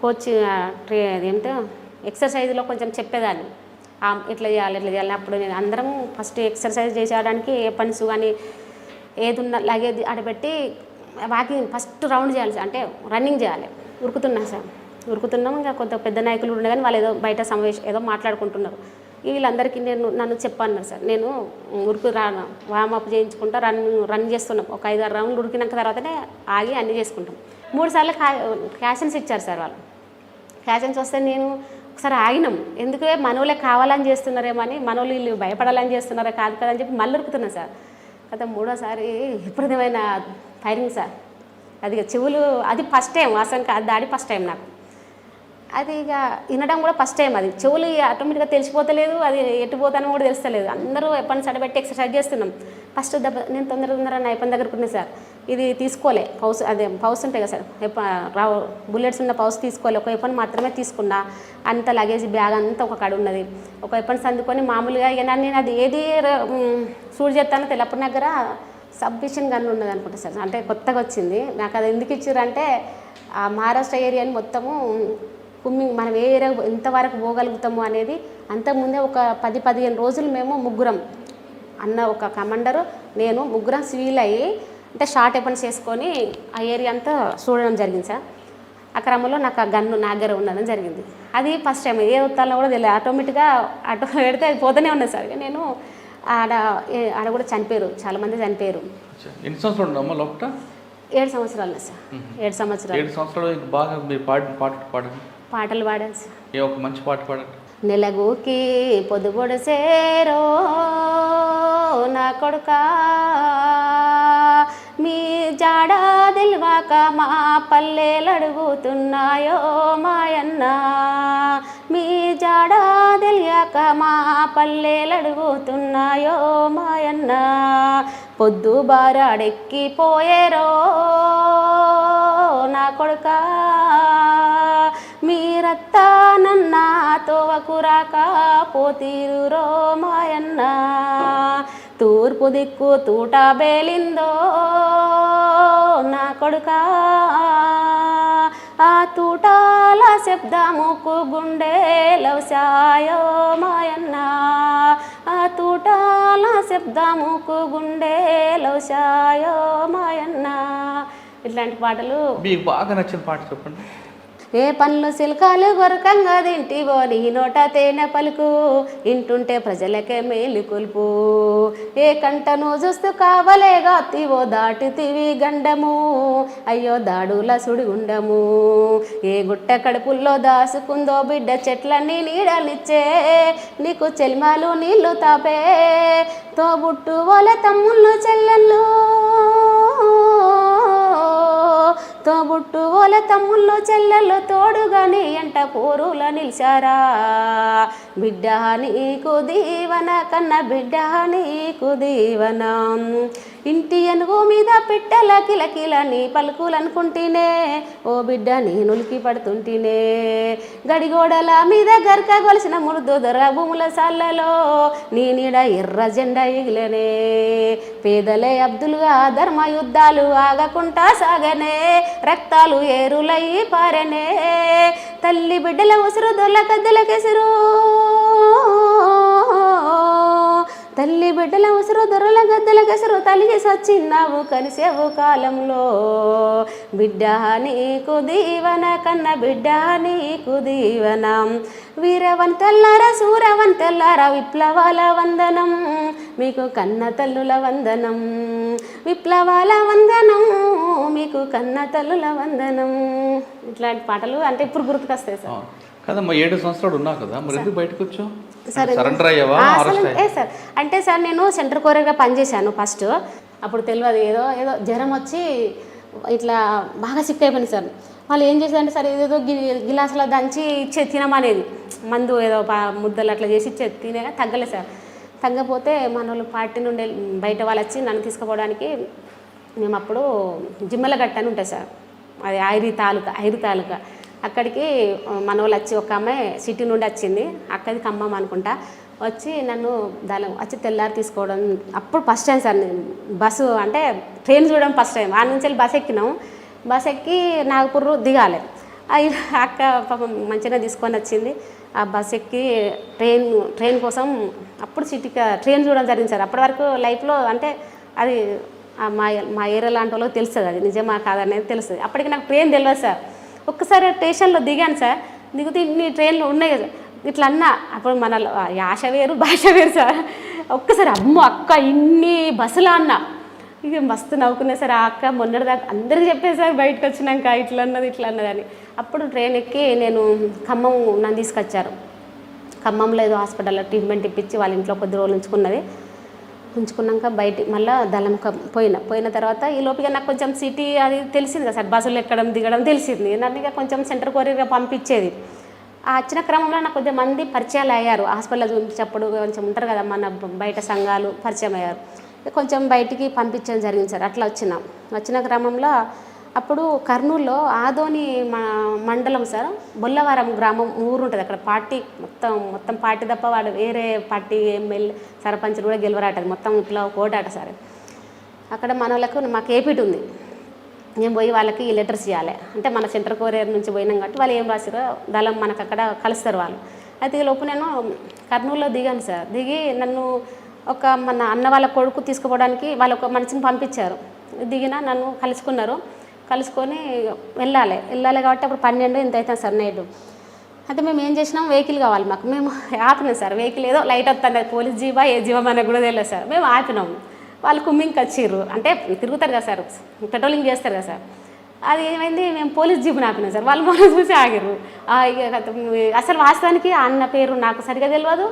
కోచ్ ఏమిటో ఎక్సర్సైజ్లో కొంచెం చెప్పేదాన్ని, ఇట్లా చేయాలి. అప్పుడు నేను అందరం ఫస్ట్ ఎక్సర్సైజ్ చేసేయడానికి ఏ పనిసు కానీ ఏది ఉన్నా లగేజ్ ఆడబెట్టి వాకింగ్ ఫస్ట్ రౌండ్ చేయాలి సార్. అంటే రన్నింగ్ చేయాలి. ఉరుకుతున్నాం. ఇంకా కొంత పెద్ద నాయకులు ఉండే కానీ వాళ్ళు ఏదో బయట ఏదో మాట్లాడుకుంటున్నారు. వీళ్ళందరికీ నన్ను చెప్పన్నారు సార్. నేను వామప్ చేయించుకుంటా రన్ చేస్తున్నాం. ఒక 5-6 రౌండ్లు ఉరికినాక తర్వాతనే ఆగి అన్నీ చేసుకుంటాం. 3 సార్లు క్యాషన్స్ ఇచ్చారు సార్ వాళ్ళు. క్యాషన్స్ వస్తే నేను ఒకసారి ఆగినాం. ఎందుకు మనోళ్ళే కావాలని చేస్తున్నారేమో అని, మనోళ్ళు వీళ్ళు భయపడాలని చేస్తున్నారే కాదు కదా అని చెప్పి మళ్ళీ ఉరుకుతున్నాను సార్. కదా 3వసారి విపరీతమైన ఫైరింగ్ సార్. అది చెవులు అది ఫస్ట్ టైం వాసనకి అది దాడి ఫస్ట్ టైం నాకు. అది ఇక వినడం కూడా ఫస్ట్ టైం. అది చెవులు ఆటోమేటిక్గా తెలిసిపోతలేదు, అది ఎట్టుపోతానో కూడా తెలుస్తలేదు. అందరూ ఎప్పటి సడబెట్టి ఎక్సర్సైజ్ చేస్తున్నాం. ఫస్ట్ నేను తొందర అయిపోయిన దగ్గరకు ఉన్నాయి సార్. ఇది తీసుకోలే పౌస్ ఉంటాయి కదా సార్, బుల్లెట్స్ ఉన్న పౌస్ తీసుకోలే. ఒక వెపన్ మాత్రమే తీసుకున్నా. అంత లగేజ్ బ్యాగ్ అంతా ఒక కాడ ఉన్నది. ఒక వెపన్స్ అందుకొని మామూలుగా ఇక నేను అది ఏది షూట్ చేస్తానో తెలియదు. అప్పుడు దగ్గర సబ్మిషన్ గన్ ఉన్నది అనుకుంటా సార్. అంటే కొత్తగా వచ్చింది నాకు. అది ఎందుకు ఇచ్చారంటే ఆ మహారాష్ట్ర ఏరియాని మొత్తము మనం ఏ ఏరియా ఎంతవరకు పోగలుగుతాము అనేది అంతకుముందే ఒక 10-15 రోజులు మేము ముగ్గురం ఒక కమాండరు నేను ముగ్గురం సివిల్ అయ్యి అంటే షార్ట్ వెపన్స్ చేసుకొని ఆ ఏరియా అంతా చూడడం జరిగింది సార్. ఆ క్రమంలో నాకు ఆ గన్ను నా దగ్గర ఉండడం జరిగింది. అది ఫస్ట్ టైం. ఏ ఉత్తాలో కూడా తెలియదు. ఆటోమేటిక్గా అటు పెడితే అది పోతూనే ఉన్నది సార్. నేను ఆడ కూడా చనిపోయారు, చాలామంది చనిపోయారు. అచ్చా. ఎన్ని సంవత్సరాలు ఉండమ్మా లోపల? 7 సంవత్సరాలు సార్. 7 సంవత్సరాలు. 7 సంవత్సరాలు ఇంకా బాగా మీరు పాడండి. పాటలు పాడాను సార్. ఏ ఒక మంచి పాట పాడండి. నెలగూకి పొద్దుబొడిసేరో నా కొడుకా, మీ జాడా దిల్వాక మా పల్లెలు అడుగుతున్నాయో మాయన్న, మీ జాడా తెలియక మా పల్లెలు అడుగుతున్నాయో మాయన్న, పొద్దు బారాడెక్కిపోయేరో నా కొడుకా, మీరత్తా నన్న తోవకురాక పోతీరురో మాయన్న, తూర్పు దిక్కు తూట బేలిందో నా కొడుకా, ఆ తూటాల శబ్దముకు గుండె లవసాయో మాయన్న, ఆ తూటాల శబ్దముకు గుండె లవసాయో మాయన్న. ఇట్లాంటి పాటలు. మీకు బాగా నచ్చిన పాట చెప్పండి. ఏ పండ్లు సిల్కాలు గొరకంగా తింటివో నీ నోట తేనె పలుకు, ఇంటుంటే ప్రజలకే మేలు కొలుపు, ఏ కంటను చూస్తూ కావలేగా తివో దాటితివి గండము, అయ్యో దాడుల సుడిగుండము, ఏ గుట్ట కడుపుల్లో దాసుకుందో బిడ్డ చెట్లన్నీ నీడలిచ్చే, నీకు చెల్మాలు నీళ్లు తాపే, తోబుట్టు వాళ్ళ తమ్ముళ్ళు చెల్లెళ్ళు, తోబుట్టు వాళ్ళ తమ్ముళ్ళు చెల్లెళ్ళు తోడుగాని ఎంట పోరుల నిలిచారా, బిడ్డ నీకు దీవన కన్న బిడ్డ నీకు దీవన, ఇంటి ఎనుగు మీద పిట్టల కిలకిల నీ పలుకులు అనుకుంటేనే ఓ బిడ్డ నేనులికి పడుతుంటేనే, గడిగోడల మీద గరక గొలిసిన మురుదు దొర భూముల సాళ్లలో నీ నీడ ఎర్ర జెండా ఎగిలనే, పేదలే అబ్దులుగా ధర్మ యుద్ధాలు ఆగకుండా సాగనే, రక్తాలు ఏరులయ్యి పారనే, తల్లి బిడ్డల ఉసురు దొల్ల కద్దెలకెసురు, తల్లి బిడ్డల ఉసురు దొరల గద్దెలకెసురు, తల్లి సచ్చిన్నావు కలిసేవు కాలంలో, బిడ్డ నీకు దీవన కన్న బిడ్డ నీకు దీవన, వీరవంతల్లారా సూరవంతల్లారా విప్లవాల వందనం, మీకు కన్న తల్లుల వందనం, విప్లవాల వందనం, మీకు కన్న తల్లుల వందనం. ఇట్లాంటి పాటలు అంటే ఇప్పుడు గుర్తుకొస్తాయి సార్. కదమ్మా 7 సంవత్సరాలు ఉన్నావు కదా, మరి ఎందుకు బయటకు వచ్చావు? సరెండర్ అయ్యావా? సార్ అంటే సార్ నేను సెంటర్ కోరియర్గా పనిచేశాను ఫస్ట్. అప్పుడు తెలియదు, ఏదో ఏదో జ్వరం వచ్చి ఇట్లా బాగా సిక్ అయిపోయింది సార్. వాళ్ళు ఏం చేశారంటే సార్ ఏదో గిలాసులో దంచి ఇచ్చే తినమనేది, మందు ఏదో ముద్దలు అట్లా చేసి ఇచ్చే తినే తగ్గలేదు సార్. తగ్గపోతే మన వాళ్ళు పార్టీ నుండి బయట వాళ్ళు వచ్చి నన్ను తీసుకుపోవడానికి, మేము అప్పుడు జిమ్మలగట్ట అని ఉంటుంది సార్, అది ఐరి తాలూకా, అక్కడికి మన వాళ్ళు వచ్చి ఒక అమ్మాయి సిటీ నుండి వచ్చింది, అక్కది ఖమ్మం అనుకుంటా, వచ్చి నన్ను వచ్చి తెల్లారి తీసుకోవడం. అప్పుడు ఫస్ట్ టైం సార్ బస్సు అంటే ట్రైన్ చూడడం ఫస్ట్ టైం. ఆ నుంచి వెళ్ళి బస్ ఎక్కినాం, బస్ ఎక్కి నాగపూర్ దిగాలి. అక్క పాపం మంచిగా తీసుకొని వచ్చింది. ఆ బస్ ఎక్కి ట్రైన్ కోసం అప్పుడు సిటీకి ట్రైన్ చూడడం జరిగింది సార్. అప్పటి వరకు లైఫ్లో అంటే అది మా ఏరియా లాంటి వాళ్ళకి తెలుస్తుంది, అది నిజమా కాదనేది తెలుస్తుంది. అప్పటికి నాకు ట్రైన్ తెలియదు సార్. ఒక్కసారి స్టేషన్లో దిగాను సార్, దిగితే ఇన్ని ట్రైన్లు ఉన్నాయి కదా ఇట్లా అన్నా. అప్పుడు మన యాస వేరు భాష వేరు సార్. ఒక్కసారి అమ్మో అక్క ఇన్ని బస్సులా అన్నా, ఇక మస్తు నవ్వుకునే సార్. ఆ అక్క మొన్నటిదాకా అందరికీ చెప్పేది సార్ బయటకు వచ్చినాక ఇట్లా అన్నది అని. అప్పుడు ట్రైన్ ఎక్కి నేను ఖమ్మం నన్ను తీసుకొచ్చారు. ఖమ్మంలో ఏదో హాస్పిటల్లో ట్రీట్మెంట్ ఇప్పించి వాళ్ళ ఇంట్లో కొద్ది రోజులు ఉంచుకున్నాక బయట మళ్ళీ దళంక పోయిన తర్వాత ఈ లోపుగా నాకు కొంచెం సిటీ అది తెలిసింది కదా సార్, బస్సులు ఎక్కడం దిగడం తెలిసింది. నన్ను ఇక కొంచెం సెంటర్ కోరియర్గా పంపించేది. ఆ వచ్చిన క్రమంలో నాకు కొద్దిగా మంది పరిచయాలు అయ్యారు. హాస్పిటల్లో చూపించేటప్పుడు కొంచెం ఉంటారు కదా మన బయట సంఘాలు పరిచయం అయ్యారు. కొంచెం బయటికి పంపించడం జరిగింది సార్. అట్లా వచ్చిన క్రమంలో అప్పుడు కర్నూలులో ఆదోని మండలం సార్, బొల్లవరం గ్రామం ఊరు ఉంటుంది. అక్కడ పార్టీ మొత్తం పార్టీ తప్ప వాడు వేరే పార్టీ ఎమ్మెల్యే సర్పంచ్లు కూడా గెలవరాటది, మొత్తం ఇట్లా కోటాట సార్. అక్కడ మన వాళ్ళకు మాకు ఏపీటీ ఉంది. నేను పోయి వాళ్ళకి లెటర్స్ ఇవ్వాలి. అంటే మన సెంటర్ కోరియర్ నుంచి పోయినాం కాబట్టి వాళ్ళు ఏం రాసారో దళం మనకు అక్కడ కలుస్తారు వాళ్ళు. అయితే ఈ లోపు నేను కర్నూలులో దిగాను సార్. దిగి నన్ను మన అన్న వాళ్ళ కొడుకు తీసుకుపోవడానికి వాళ్ళు ఒక మనిషిని పంపించారు. దిగిన నన్ను కలుసుకొని వెళ్ళాలి కాబట్టి అప్పుడు 12 ఇంత అవుతాను సార్ నైట్. అయితే మేము ఏం చేసినాం, వెహికల్ కావాలి మాకు, మేము ఆపినాం సార్. వెహికల్ ఏదో లైట్ వస్తుంది, పోలీస్ జీవా ఏ జీవా మనకు కూడా తెలియదు సార్. మేము ఆపినాం, వాళ్ళు కుమ్మింగ్కి వచ్చిర్రు, అంటే తిరుగుతారు కదా సార్, పెట్రోలింగ్ చేస్తారు కదా సార్. అది ఏమైంది, మేము పోలీస్ జీపుని ఆపినాం సార్. వాళ్ళు మనం చూసి ఆగిర్రు. అసలు వాస్తవానికి అన్న పేరు నాకు సరిగా తెలియదు,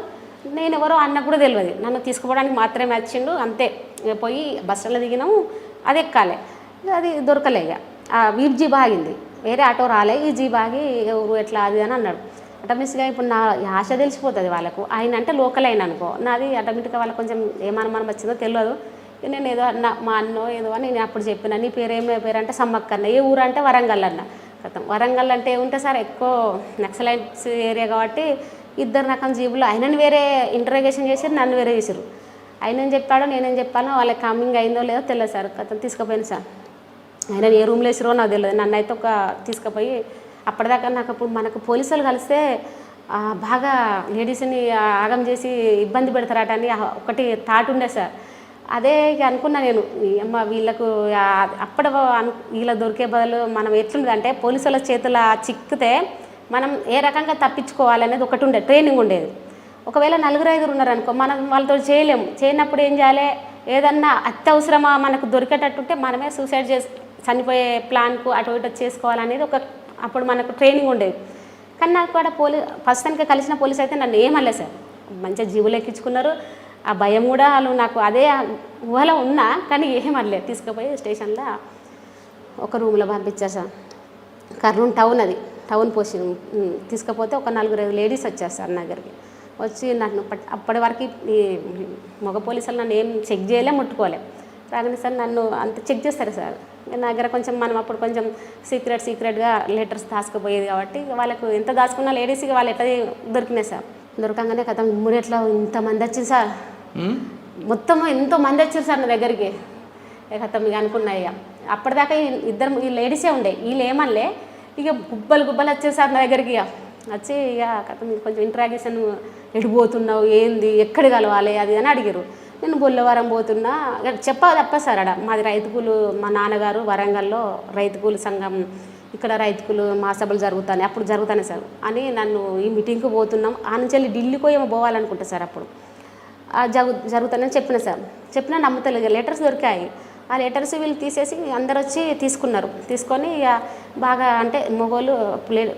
నేను ఎవరో అన్న కూడా తెలియదు. నన్ను తీసుకుపోవడానికి మాత్రమే వచ్చిండు అంతే. పోయి బస్ స్టాండ్లో దిగినాము, అది ఎక్కాలి, అది దొరకలే. ఇక వీప్ జీప్ ఆగింది, వేరే ఆటో రాలే, ఈ జీప్ ఆగి ఎవరు ఎట్లా అది అని అన్నాడు. ఆటోమేటిక్గా ఇప్పుడు నా ఆశ తెలిసిపోతుంది వాళ్ళకు. ఆయన అంటే లోకల్ అయిన అనుకో, నాది ఆటోమేటిక్గా వాళ్ళకి కొంచెం ఏమనుమానం వచ్చిందో తెలియదు. నేను ఏదో అన్న, మా అన్నో ఏదో అని నేను అప్పుడు చెప్పిన. నీ పేరు ఏమి పేరు అంటే సమ్మక్క అన్న. ఏ ఊరు అంటే వరంగల్ అన్న. కథం వరంగల్ అంటే ఏముంటే సార్, ఎక్కువ నక్సలైట్స్ ఏరియా కాబట్టి 2 రకం జీబులు. ఆయనని వేరే ఇంటరాగేషన్ చేసారు, నన్ను వేరే చేసారు. ఆయన ఏం చెప్పాడో నేనేం చెప్పానో వాళ్ళకి కమింగ్ అయిందో లేదో తెలియదు సార్. కథం తీసుకుపోయాను సార్. ఆయన ఏ రూమ్లో వేసారో నాకు తెలియదు. నన్ను అయితే ఒక తీసుకుపోయి, అప్పటిదాకా నాకు అప్పుడు మనకు పోలీసులు కలిస్తే బాగా లేడీస్ని ఆగం చేసి ఇబ్బంది పెడతారట అని ఒకటి థాట్ ఉండే సార్. అదే ఇక అనుకున్నా నేను, అమ్మ వీళ్ళకు అప్పటి వీళ్ళ దొరికే బదులు మనం ఎట్లుంది అంటే, పోలీసుల చేతుల చిక్కితే మనం ఏ రకంగా తప్పించుకోవాలనేది ఒకటి ఉండే, ట్రైనింగ్ ఉండేది. ఒకవేళ 4-5 ఉన్నారనుకో, మనం వాళ్ళతో చేయలేము. చేయనప్పుడు ఏం చేయాలి, ఏదన్నా అత్యవసరమా మనకు దొరికేటట్టుంటే మనమే సూసైడ్ చేసి చనిపోయే ప్లాన్కు అటు ఇటు చేసుకోవాలనేది అప్పుడు మనకు ట్రైనింగ్ ఉండేది. కానీ నాకు కూడా ఫస్ట్ టైంకి కలిసిన పోలీస్ అయితే నన్ను ఏమనలేదు సార్. మంచిగా జీవులు ఎక్కించుకున్నారు. ఆ భయం కూడా వాళ్ళు నాకు అదే ఊహలో ఉన్నా, కానీ ఏమనలేదు. తీసుకుపోయి స్టేషన్లో ఒక రూమ్లో పంపించారు సార్. కర్నూలు టౌన్, అది టౌన్ పోసి తీసుకపోతే ఒక 4-5 లేడీస్ వచ్చారు సార్ నా దగ్గరికి. వచ్చి నన్ను అప్పటి వరకు ఈ మగ పోలీసులు నన్ను ఏం చెక్ చేయలే, ముట్టుకోలే. రాగానే సార్ నన్ను అంత చెక్ చేస్తారు సార్. నా దగ్గర కొంచెం మనం అప్పుడు కొంచెం సీక్రెట్గా లెటర్స్ దాచుకుపోయేది కాబట్టి వాళ్ళకు ఎంత దాచుకున్నా లేడీస్కి వాళ్ళు ఎట్లా దొరికినాయి సార్. దొరకంగానే కథ ఇమ్మీడియట్లో ఇంతమంది వచ్చింది సార్, మొత్తం ఎంతో మంది వచ్చారు సార్ నా దగ్గరికి. కథ ఇక అనుకున్నాయి. అప్పటిదాకా ఈ లేడీసే ఉండే, వీళ్ళు ఏమనలే. ఇక గుబ్బలు వచ్చారు సార్ నా దగ్గరికి. ఇక వచ్చి ఇక కథ కొంచెం ఇంట్రాగేషన్, ఎడిపోతున్నావు, ఏంది, ఎక్కడ కలవాలి అది అని అడిగారు. నేను బొల్లవరం పోతున్నా, చెప్పాలి తప్ప సార్. అక్కడ మాది రైతుకులు, మా నాన్నగారు వరంగల్లో రైతుకులు సంఘం, ఇక్కడ రైతుకులు మహాసభలు జరుగుతాయి, అప్పుడు జరుగుతానే సార్ అని నన్ను ఈ మీటింగ్కి పోతున్నాం. ఆ నుంచి వెళ్ళి ఢిల్లీకో ఏమో పోవాలనుకుంటా సార్. అప్పుడు జరుగుతానని చెప్పిన సార్. చెప్పినా నమ్ముతలేదు. లెటర్స్ దొరికాయి. ఆ లెటర్స్ వీళ్ళు తీసేసి అందరు వచ్చి తీసుకున్నారు. తీసుకొని ఇక బాగా అంటే మగవాళ్ళు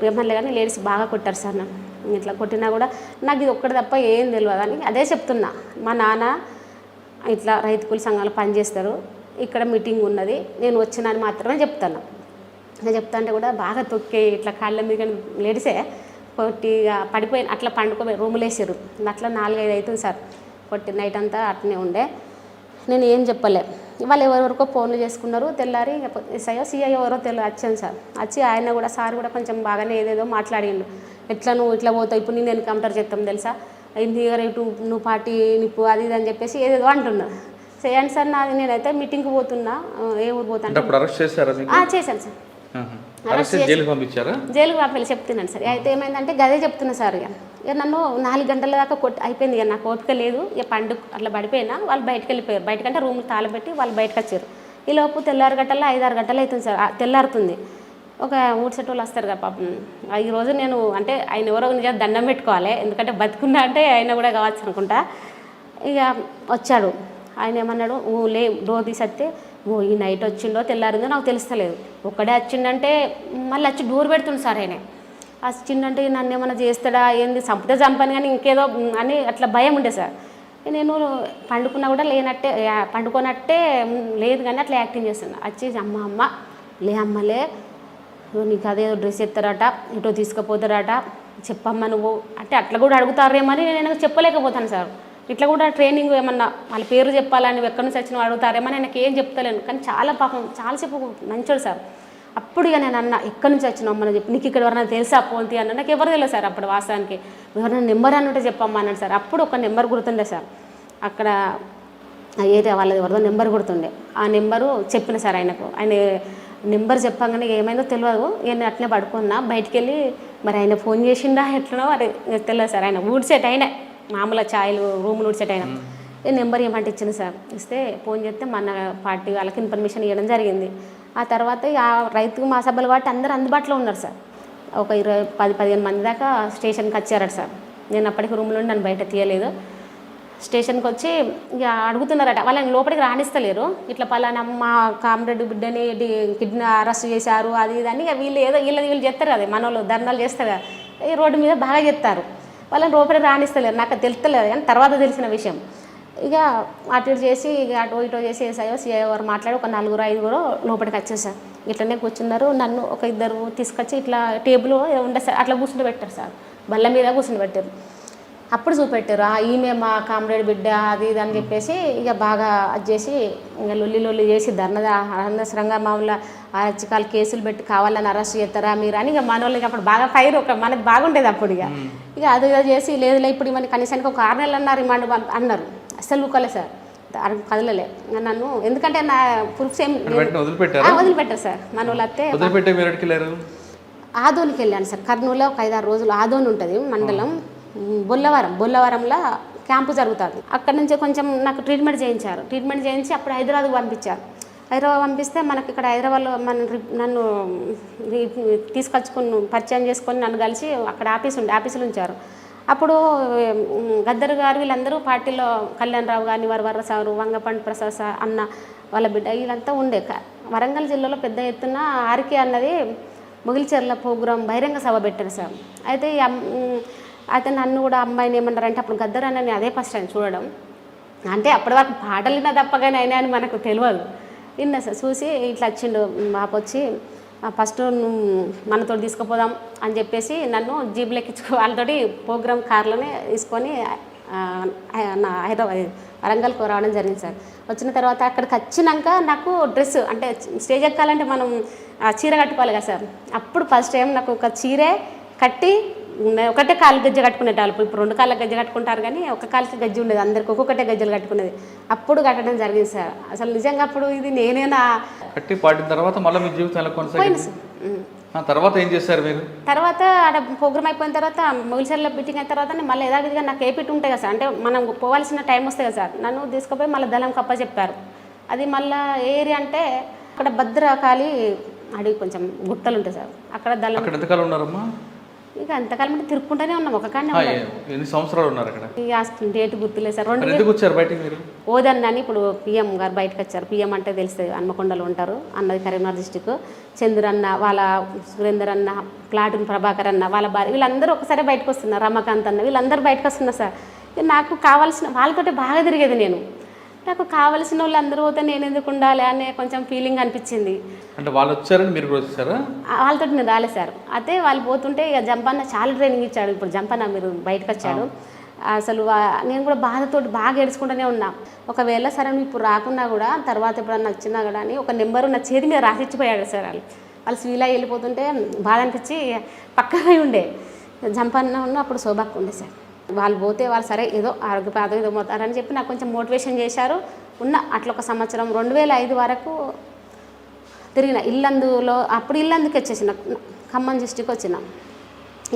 ఏమన్నా కానీ లేడీస్ బాగా కొట్టారు సార్. నన్ను ఇట్లా కొట్టినా కూడా నాకు ఇది ఒక్కటి తప్ప ఏం తెలియదు అని అదే చెప్తున్నా. మా నాన్న ఇట్లా రైతుకుల సంఘాలు పనిచేస్తారు, ఇక్కడ మీటింగ్ ఉన్నది, నేను వచ్చినాను మాత్రమే చెప్తాను. నేను చెప్తా అంటే కూడా బాగా తొక్కి ఇట్లా కాళ్ళ మీద లేడీసే కొట్టి పడిపోయి అట్లా పండుకోపోయి రూములు వేసారు. అట్లా 4-5 అవుతుంది సార్. కొట్టి నైట్ అంతా అట్నే ఉండే. నేను ఏం చెప్పలే. వాళ్ళు ఎవరెవరికో ఫోన్లు చేసుకున్నారు. తెల్లారి ఎస్ఐయో సిఐయో ఎవరో వచ్చాను సార్. వచ్చి ఆయన కూడా సార్ కూడా కొంచెం బాగానే ఏదేదో మాట్లాడిండు. ఎట్లా నువ్వు ఇట్లా పోతావు, ఇప్పుడు నేను ఎన్కౌంటర్ చెప్తాం తెలుసా, నువ్వు పార్టీ నిప్పు అది ఇది అని చెప్పేసి ఏదేదో అంటున్నారు. చేయండి సార్, నాది నేనైతే మీటింగ్కి పోతున్నా. ఏ ఊరు పోతాను చేశాను సార్. జైలుకి పంపించి చెప్తున్నాను సార్. అయితే ఏమైందంటే గదే చెప్తున్నా సార్. ఇక నన్ను 4 గంటల దాకా అయిపోయింది. ఇక నాకు ఓపిక లేదు. ఇక పండుగ అట్లా పడిపోయినా వాళ్ళు బయటకు వెళ్ళిపోయారు. బయటకంటే రూమ్కి తాళపెట్టి వాళ్ళు బయటకు వచ్చారు. ఈ లోపు తెల్లారి గంటల్లో 5-6 గంటలు అవుతుంది సార్. తెల్లారుతుంది. ఒక ఊడ్చేట వాళ్ళు వస్తారు కదా పాపం. ఈరోజు నేను అంటే ఆయన ఎవరో నిజంగా దండం పెట్టుకోవాలి, ఎందుకంటే బతుకున్నా అంటే ఆయన కూడా కావచ్చు అనుకుంటా. ఇక వచ్చాడు. ఆయన ఏమన్నాడు, డోర్ తీసేస్తే ఈ నైట్ వచ్చిండో తెల్లారిందో నాకు తెలుస్తలేదు. ఒక్కడే వచ్చిండంటే మళ్ళీ వచ్చి డోర్ పెడుతుంది సార్. ఆయన వచ్చిండంటే నన్ను ఏమన్నా చేస్తాడా ఏంది, చంపితే చంపాను కానీ ఇంకేదో అని అట్లా భయం ఉండే సార్. నేను పండుకున్నా కూడా పండుకోనట్టే లేదు కానీ అట్లా యాక్టింగ్ చేస్తున్నా. వచ్చి అమ్మ లే అమ్మలే, నీకు అదేదో డ్రెస్ ఎత్తారట, ఇటో తీసుకుపోతారట, చెప్పమ్మా నువ్వు అంటే అట్లా కూడా అడుగుతారేమని నేను చెప్పలేకపోతాను సార్. ఇట్లా కూడా ట్రైనింగ్ ఏమన్నా వాళ్ళ పేరు చెప్పాలని ఎక్కడి నుంచి వచ్చిన అడుగుతారేమని నాకు ఏం చెప్తలేను. కానీ చాలా పాపం చాలాసేపు మంచోడు సార్. అప్పుడు ఇక నేను అన్న ఎక్కడి నుంచి వచ్చినావు అమ్మని చెప్పి, నీకు ఇక్కడ ఎవరైనా తెలుసా పోంతి అన్న. నాకు ఎవరు తెలియదు సార్ అప్పుడు వాస్తవానికి. ఎవరైనా నెంబర్ అన్నట్టు చెప్పమ్మా అన్నాడు సార్. అప్పుడు ఒక నెంబర్ గుర్తుండే సార్. అక్కడ ఏరియా వాళ్ళది ఎవరిదో నెంబర్ గుర్తుండే. ఆ నెంబరు చెప్పిన సార్ ఆయనకు. ఆయన నెంబర్ చెప్పగానే ఏమైందో తెలియదు. నేను అట్లనే పడుకున్నా. బయటికి వెళ్ళి మరి ఆయన ఫోన్ చేసిండా ఎట్లనో అది తెలియదు సార్. ఆయన ఊడ్సేట అయినా మామూలు ఛాయలు రూములు ఊడ్సేట అయినా నెంబర్ ఏమంటే ఇచ్చింది సార్. ఇస్తే ఫోన్ చేస్తే మన పార్టీ వాళ్ళకి ఇన్ఫర్మేషన్ ఇవ్వడం జరిగింది. ఆ తర్వాత ఆ రైతు మహాసభలు కాబట్టి అందరూ అందుబాటులో ఉన్నారు సార్. ఒక 10-15 మంది దాకా స్టేషన్కి వచ్చారట సార్. నేను అప్పటికి రూమ్లో నన్ను బయట తీయలేదు. స్టేషన్కి వచ్చి ఇక అడుగుతున్నారట, వాళ్ళని లోపలికి రాణిస్తలేరు. ఇట్లా పలానా మా కామ్రేడ్ బిడ్డని అరెస్ట్ చేశారు అది ఇది అని. ఇక వీళ్ళు ఏదో వీళ్ళు చేస్తారు కదా, మన వాళ్ళు ధర్నాలు చేస్తారు కదా, ఈ రోడ్డు మీద బాగా చెప్తారు. వాళ్ళని లోపలికి రాణిస్తలేరు. నాకు తెలుస్తలేదు కానీ తర్వాత తెలిసిన విషయం. ఇక అటు ఇటు చేసి ఇక అటు ఇటు చేసి సిఐ వారు మాట్లాడి ఒక 4-5 లోపలికి వచ్చేసారు. ఇట్లనే కూర్చున్నారు. నన్ను ఒక 2 తీసుకొచ్చి ఇట్లా టేబుల్ ఉండే సార్ అట్లా కూర్చుని పెట్టారు సార్, బల్ల మీద కూర్చుని పెట్టారు. అప్పుడు చూపెట్టారు ఈమె మా కామ్రేడ్ బిడ్డ అది ఇది అని చెప్పేసి ఇక బాగా అది చేసి ఇంకా లొల్లి చేసి అనవసరంగా మామూలు అరచికాలు కేసులు పెట్టి కావాలని అరెస్ట్ చేస్తారా మీరు అని ఇక మన వాళ్ళకి అప్పుడు బాగా ఫైర్ మనకు బాగుండేది అప్పుడు. ఇక అది చేసి లేదులే ఇప్పుడు ఇవన్నీ కనీసానికి ఒక 6 నెలలు అన్నారు రిమాండ్ అన్నారు. అస్సలు ఊకలే సార్, కదలలే నన్ను. ఎందుకంటే నా ప్రూఫ్స్ ఏం వదిలిపెట్టారు సార్ మన వాళ్ళు. అత్తే ఆదోనికి వెళ్ళాను సార్. కర్నూలులో ఒక 5-6 రోజులు ఆదోని ఉంటుంది మండలం, బొల్లవరంలో క్యాంపు జరుగుతుంది. అక్కడ నుంచి కొంచెం నాకు ట్రీట్మెంట్ చేయించి అప్పుడు హైదరాబాద్కి పంపించారు. హైదరాబాద్ పంపిస్తే మనకి ఇక్కడ హైదరాబాద్లో నన్ను తీసుకొచ్చుకుని పరిచయం చేసుకొని నన్ను కలిసి అక్కడ ఆఫీసులు ఉంచారు. అప్పుడు గద్దర్ గారు వీళ్ళందరూ పార్టీలో కళ్యాణరావు గారిని వర్ర సారు, వంగపండి ప్రసాద్ సార్ అన్న వాళ్ళ బిడ్డ వీళ్ళంతా ఉండే. వరంగల్ జిల్లాలో పెద్ద ఎత్తున ఆర్కే అన్నది మొగిలిచెర్ల ప్రోగ్రాం బహిరంగ సభ పెట్టారు సార్. అయితే నన్ను కూడా అమ్మాయిని ఏమన్నారంటే అప్పుడు గద్దర్ అన్నని అదే ఫస్ట్ టైం చూడడం. అంటే అప్పటి వరకు పాటలు విన్నా తప్పగానే అయినా అని మనకు తెలియదు. విన్నా సార్. చూసి ఇట్లా వచ్చిండు మాకు వచ్చి ఫస్ట్ మనతో తీసుకుపోదాం అని చెప్పేసి నన్ను జీబులు ఎక్కించుకో వాళ్ళతోటి ప్రోగ్రామ్ కార్లోనే తీసుకొని హైదరాబాద్ వరంగల్కి రావడం జరిగింది సార్. వచ్చిన తర్వాత అక్కడికి వచ్చినాక నాకు డ్రెస్ అంటే స్టేజ్ ఎక్కాలంటే మనం చీర కట్టుకోవాలి కదా సార్. అప్పుడు ఫస్ట్ టైం నాకు ఒక చీరే కట్టి ఒకటే కాలు గజ్జ కట్టుకునేటాళ్ళు. ఇప్పుడు 2 కాళ్ళ గజ్జ కట్టుకుంటారు కానీ ఒక కాలుకి గజ్జి ఉండేది, అందరికి ఒక్కొక్కటే గజ్జలు కట్టుకునేది. అప్పుడు కట్టడం జరిగింది సార్. అసలు నిజంగా అప్పుడు ఇది నేనేనా కట్టి పాటిన తర్వాత మళ్ళీ మీ జీవితం ఎలా కొనసాగింది? తర్వాత ఏం చేశారు మీరు? తర్వాత అక్కడ ప్రోగ్రామ్ అయిపోయిన తర్వాత మొగిలిచెర్ల మీటింగ్ అయిన తర్వాత మళ్ళీ యథావిధిగా నాకు ఏపీటీ ఉంటాయి కదా సార్. అంటే మనం పోవాల్సిన టైం వస్తుంది కదా సార్. నన్ను తీసుకుపోయి మళ్ళీ దళం కప్ప చెప్పారు. అది మళ్ళీ ఏరియా అంటే అక్కడ భద్రకాళి అడిగి కొంచెం గుట్టలు ఉంటాయి సార్. అక్కడ దళం. ఎంతకాలం ఉన్నారమ్మా? ఇక అంతకాలం అంటే తిరుక్కుంటూనే ఉన్నాం. ఒక కాడనే ఎన్ని సంవత్సరాలు ఉన్నారు అక్కడ? ఇక డేట్ గుర్తులేదు సార్. ఓదన్న ఇప్పుడు పిఎం గారు బయటకు వచ్చారు. పిఎం అంటే తెలుస్తుంది, హన్మకొండలో ఉంటారు. అన్నది కరీంనగర్ డిస్టిక్. చంద్రన్న వాళ్ళ సురేందర్ అన్న, ప్లాటూన్ ప్రభాకర్ అన్న వాళ్ళ భార్య వీళ్ళందరూ ఒకసారి బయటకు వస్తున్నారు. రమాకాంత్ అన్న వీళ్ళందరూ బయటకు వస్తున్నారు సార్. నాకు కావాల్సిన వాళ్ళతోటి బాగా తిరిగేది నేను. నాకు కావాల్సిన వాళ్ళు అందరూ పోతే నేను ఎందుకు ఉండాలి అనే కొంచెం ఫీలింగ్ అనిపించింది. అంటే వాళ్ళు వచ్చారని మీరు కూడా వచ్చారా? వాళ్ళతో నేను రాలేదు సార్. అయితే వాళ్ళు పోతుంటే ఇక జంపన్న చాలా ట్రైనింగ్ ఇచ్చాడు. ఇప్పుడు జంపన్న మీరు బయటకు వచ్చాడు. అసలు నేను కూడా బాధతోటి బాగా ఏడ్చుకుంటూనే ఉన్నా. ఒకవేళ సరే నువ్వు ఇప్పుడు రాకున్నా కూడా తర్వాత ఎప్పుడన్నా వచ్చినా కూడా అని ఒక నెంబరు నా చేతి మీద రాసిచ్చిపోయాడు సార్. వాళ్ళు స్వీలా వెళ్ళిపోతుంటే బాధ అనిపించి పక్కనే ఉండే జంపన్న ఉన్న అప్పుడు శోభాక్ ఉండే సార్. వాళ్ళు పోతే వాళ్ళు సరే ఏదో ఆరోగ్యపాదం ఏదో పోతారని చెప్పి నాకు కొంచెం మోటివేషన్ చేశారు. అట్లా ఒక సంవత్సరం 2005 వరకు తిరిగిన. ఇల్లందులో అప్పుడు ఇల్లందుకు వచ్చేసిన, ఖమ్మం డిస్టిక్ వచ్చిన.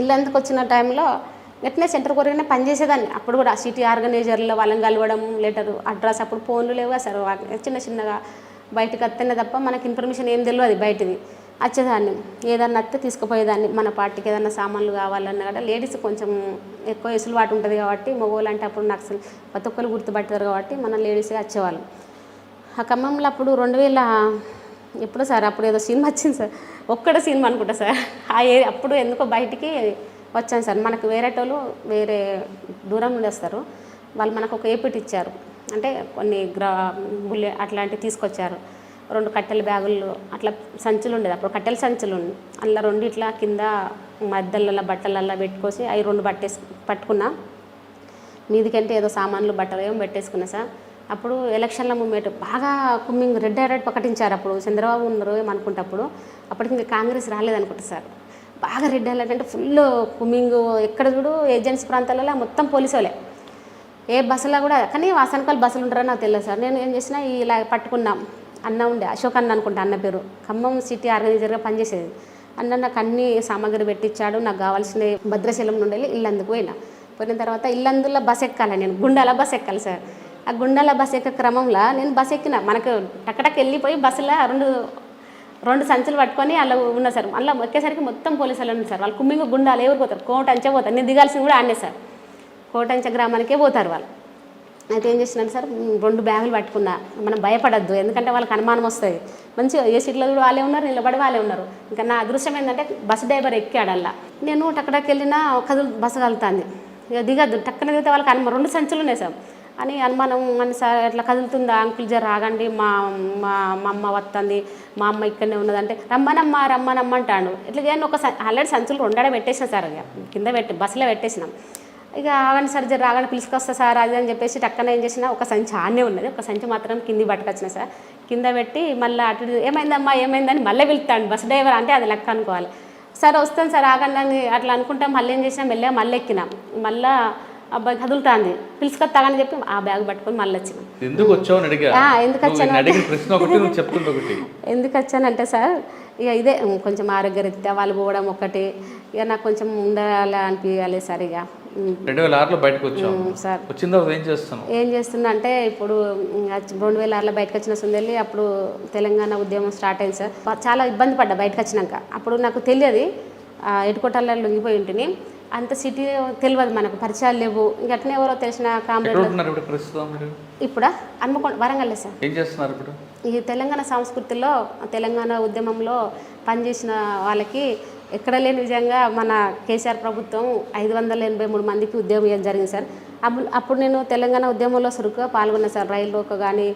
ఇల్లందుకు వచ్చిన టైంలో వెంటనే సెంటర్ కొరగానే పనిచేసేదాన్ని. అప్పుడు కూడా సిటీ ఆర్గనైజర్లో వాళ్ళని కలవడం, లెటర్ అడ్రస్, అప్పుడు ఫోన్లు లేవుగా సార్. చిన్నగా బయటకు వస్తేనే తప్ప మనకి ఇన్ఫర్మేషన్ ఏం తెలియదు బయటది. వచ్చేదాన్ని ఏదన్నా వస్తే తీసుకుపోయేదాన్ని. మన పార్టీకి ఏదన్నా సామాన్లు కావాలన్నా కూడా లేడీస్ కొంచెం ఎక్కువ వెసులుబాటు ఉంటుంది కాబట్టి, మగవాళ్ళు అంటే అప్పుడు నాకు అసలు ప్రతి ఒక్కరు గుర్తుపడతారు కాబట్టి మన లేడీసే వచ్చేవాళ్ళు. ఆ ఖమ్మంలో అప్పుడు 2000 ఎప్పుడు సార్ అప్పుడు ఏదో సినిమా వచ్చింది సార్, ఒక్కడే సినిమా అనుకుంటా సార్. అప్పుడు ఎందుకో బయటికి వచ్చాను సార్. మనకు వేరేటోళ్ళు వేరే దూరం నుండి వస్తారు. వాళ్ళు మనకు ఒక ఏపీటీ ఇచ్చారు. అంటే కొన్ని బుల్లెట్ అట్లాంటివి తీసుకొచ్చారు. 2 కట్టెల బ్యాగులు అట్లా సంచులు ఉండేది అప్పుడు, కట్టెల సంచులు ఉండి అందులో 2 ఇట్లా కింద మద్దెలలో బట్టలల్లో పెట్టుకోసి అవి 2 పట్టుకున్నా. మీదికంటే ఏదో సామాన్లు బట్టలు ఏమో పెట్టేసుకున్నా సార్. అప్పుడు ఎలక్షన్ల మూమెంట్ బాగా కుమ్మింగ్ రెడ్ అలర్ట్ ప్రకటించారు. అప్పుడు చంద్రబాబు ఉన్నారు ఏమనుకుంటే అప్పటికి ఇంకా కాంగ్రెస్ రాలేదనుకుంటా సార్. బాగా రెడ్ అలర్ట్ అంటే ఫుల్ కుమ్మింగ్. ఎక్కడ చూడు ఏజెన్సీ ప్రాంతాలలో మొత్తం పోలీసు వాళ్ళే. ఏ బస్సులో కూడా, కానీ వాసనకాలు బస్సులు ఉంటారని నాకు తెలియదు సార్. నేను ఏం చేసినా ఇలా పట్టుకున్నాం. అన్న ఉండే అశోక్ అన్న అనుకుంటా, అన్న పేరు. ఖమ్మం సిటీ ఆర్గనైజర్గా పనిచేసేది. అన్న నాకు అన్ని సామాగ్రి పెట్టించాడు. నాకు కావాల్సిన భద్రాచలం నుండి ఇల్లందుకు పోయిన తర్వాత ఇల్లందులో బస్ ఎక్కాలి. నేను గుండాల బస్ ఎక్కాలి సార్. ఆ గుండాల బస్ ఎక్క క్రమంలో నేను బస్ ఎక్కిన. మనకు టక్కటక్ వెళ్ళిపోయి బస్సులో 2 సంచులు పట్టుకొని అలా ఉన్నా సార్. అలా ఎక్కేసరికి మొత్తం పోలీసు వాళ్ళు ఉన్నారు సార్. వాళ్ళు కుమ్మింగ్ గుండాలు ఎవరు పోతారు, కోటంచే పోతారు. నేను దిగాల్సింది కూడా ఆడనే సార్, కోటంచ గ్రామానికే పోతారు వాళ్ళు. అయితే ఏం చేసినాను సార్, 2 బ్యాగులు పట్టుకున్నా. మనం భయపడద్దు, ఎందుకంటే వాళ్ళకి అనుమానం వస్తుంది. మంచిగా ఏ సీట్లో కూడా వాళ్ళే ఉన్నారు, నిలబడి వాళ్ళే ఉన్నారు. ఇంకా నా అదృష్టం ఏంటంటే బస్సు డ్రైవర్ ఎక్కాడల్లా. నేను టక్కడకి వెళ్ళినా బస్సు కలుగుతుంది. ఇక దిగద్దు, టక్కన దిగితే వాళ్ళకి అనుమానం. 2 సంచులు ఉన్నాయి సార్ అని అనుమానం. అని సార్ ఎట్లా కదులుతుందా అంకుల్, జర రాగండి, మా మా అమ్మ వస్తుంది, మా అమ్మ ఇక్కడనే ఉన్నదంటే రమ్మనమ్మ అంటాడు. ఇట్లా కానీ ఆల్రెడీ సంచులు 2 పెట్టేసిన సార్, ఇక కింద బస్సులో పెట్టేసినాం. ఇక ఆగండి సార్, జర రాగండి, పిలుచుకొస్తా సార్ అది అని చెప్పేసి టక్కన ఏం చేసినా, ఒక సంచి ఆడనే ఉన్నది, ఒక సంచి మాత్రం కింది పట్టుకొచ్చిన సార్. కింద పెట్టి మళ్ళీ అటు ఏమైందని మళ్ళీ పిలుస్తాడు బస్ డ్రైవర్. అంటే అది లెక్క అనుకోవాలి. సరే వస్తాను సార్ ఆగండి అని అట్లా అనుకుంటాం. మళ్ళీ ఏం చేసినా మెల్లగా మళ్ళీ ఎక్కినాం. మళ్ళీ అబ్బాయి కదులుతాంది, పిలుచుకొస్తాగని చెప్పి ఆ బ్యాగ్ పట్టుకొని మళ్ళీ వచ్చినాం. ఎందుకు వచ్చావు అని అడిగా. ఎందుకు వచ్చాను ప్రశ్న ఒకటి, నువ్వు చెప్తుంది ఒకటి. ఎందుకు వచ్చానంటే సార్, ఇక ఇదే కొంచెం ఆరోగ్యరీత్యా వాళ్ళు పోవడం ఒకటి, ఇక నాకు కొంచెం ఉండాలి అనిపించాలి సార్. ఇక 2006లో బయటకు వచ్చావు సార్. వచ్చిన తర్వాత ఏం చేస్తున్నా అంటే ఇప్పుడు 2006లో బయటకు వచ్చిన సుందెల్లి, అప్పుడు తెలంగాణ ఉద్యమం స్టార్ట్ అయింది సార్. చాలా ఇబ్బంది పడ్డా బయటకు వచ్చినాక. అప్పుడు నాకు తెలియదు, ఎటుకోటల్లో లొంగిపోయి ఉంటుంది. అంత సిటీ తెలియదు, మనకు పరిచయాలు లేవు. ఇంక అట్నే ఎవరో తెలిసిన కామ్రేడ్ ఇప్పుడు హన్మకొండ, వరంగల్ సార్. ఏం చేస్తున్నారు ఇప్పుడు? ఈ తెలంగాణ సంస్కృతిలో, తెలంగాణ ఉద్యమంలో పనిచేసిన వాళ్ళకి ఎక్కడ లేని విధంగా మన కేసీఆర్ ప్రభుత్వం 583 మందికి ఉద్యోగం ఇవ్వడం జరిగింది సార్. అప్పుడు నేను తెలంగాణ ఉద్యమంలో చురుకుగా పాల్గొన్నాను సార్. రైల్లోకి కానీ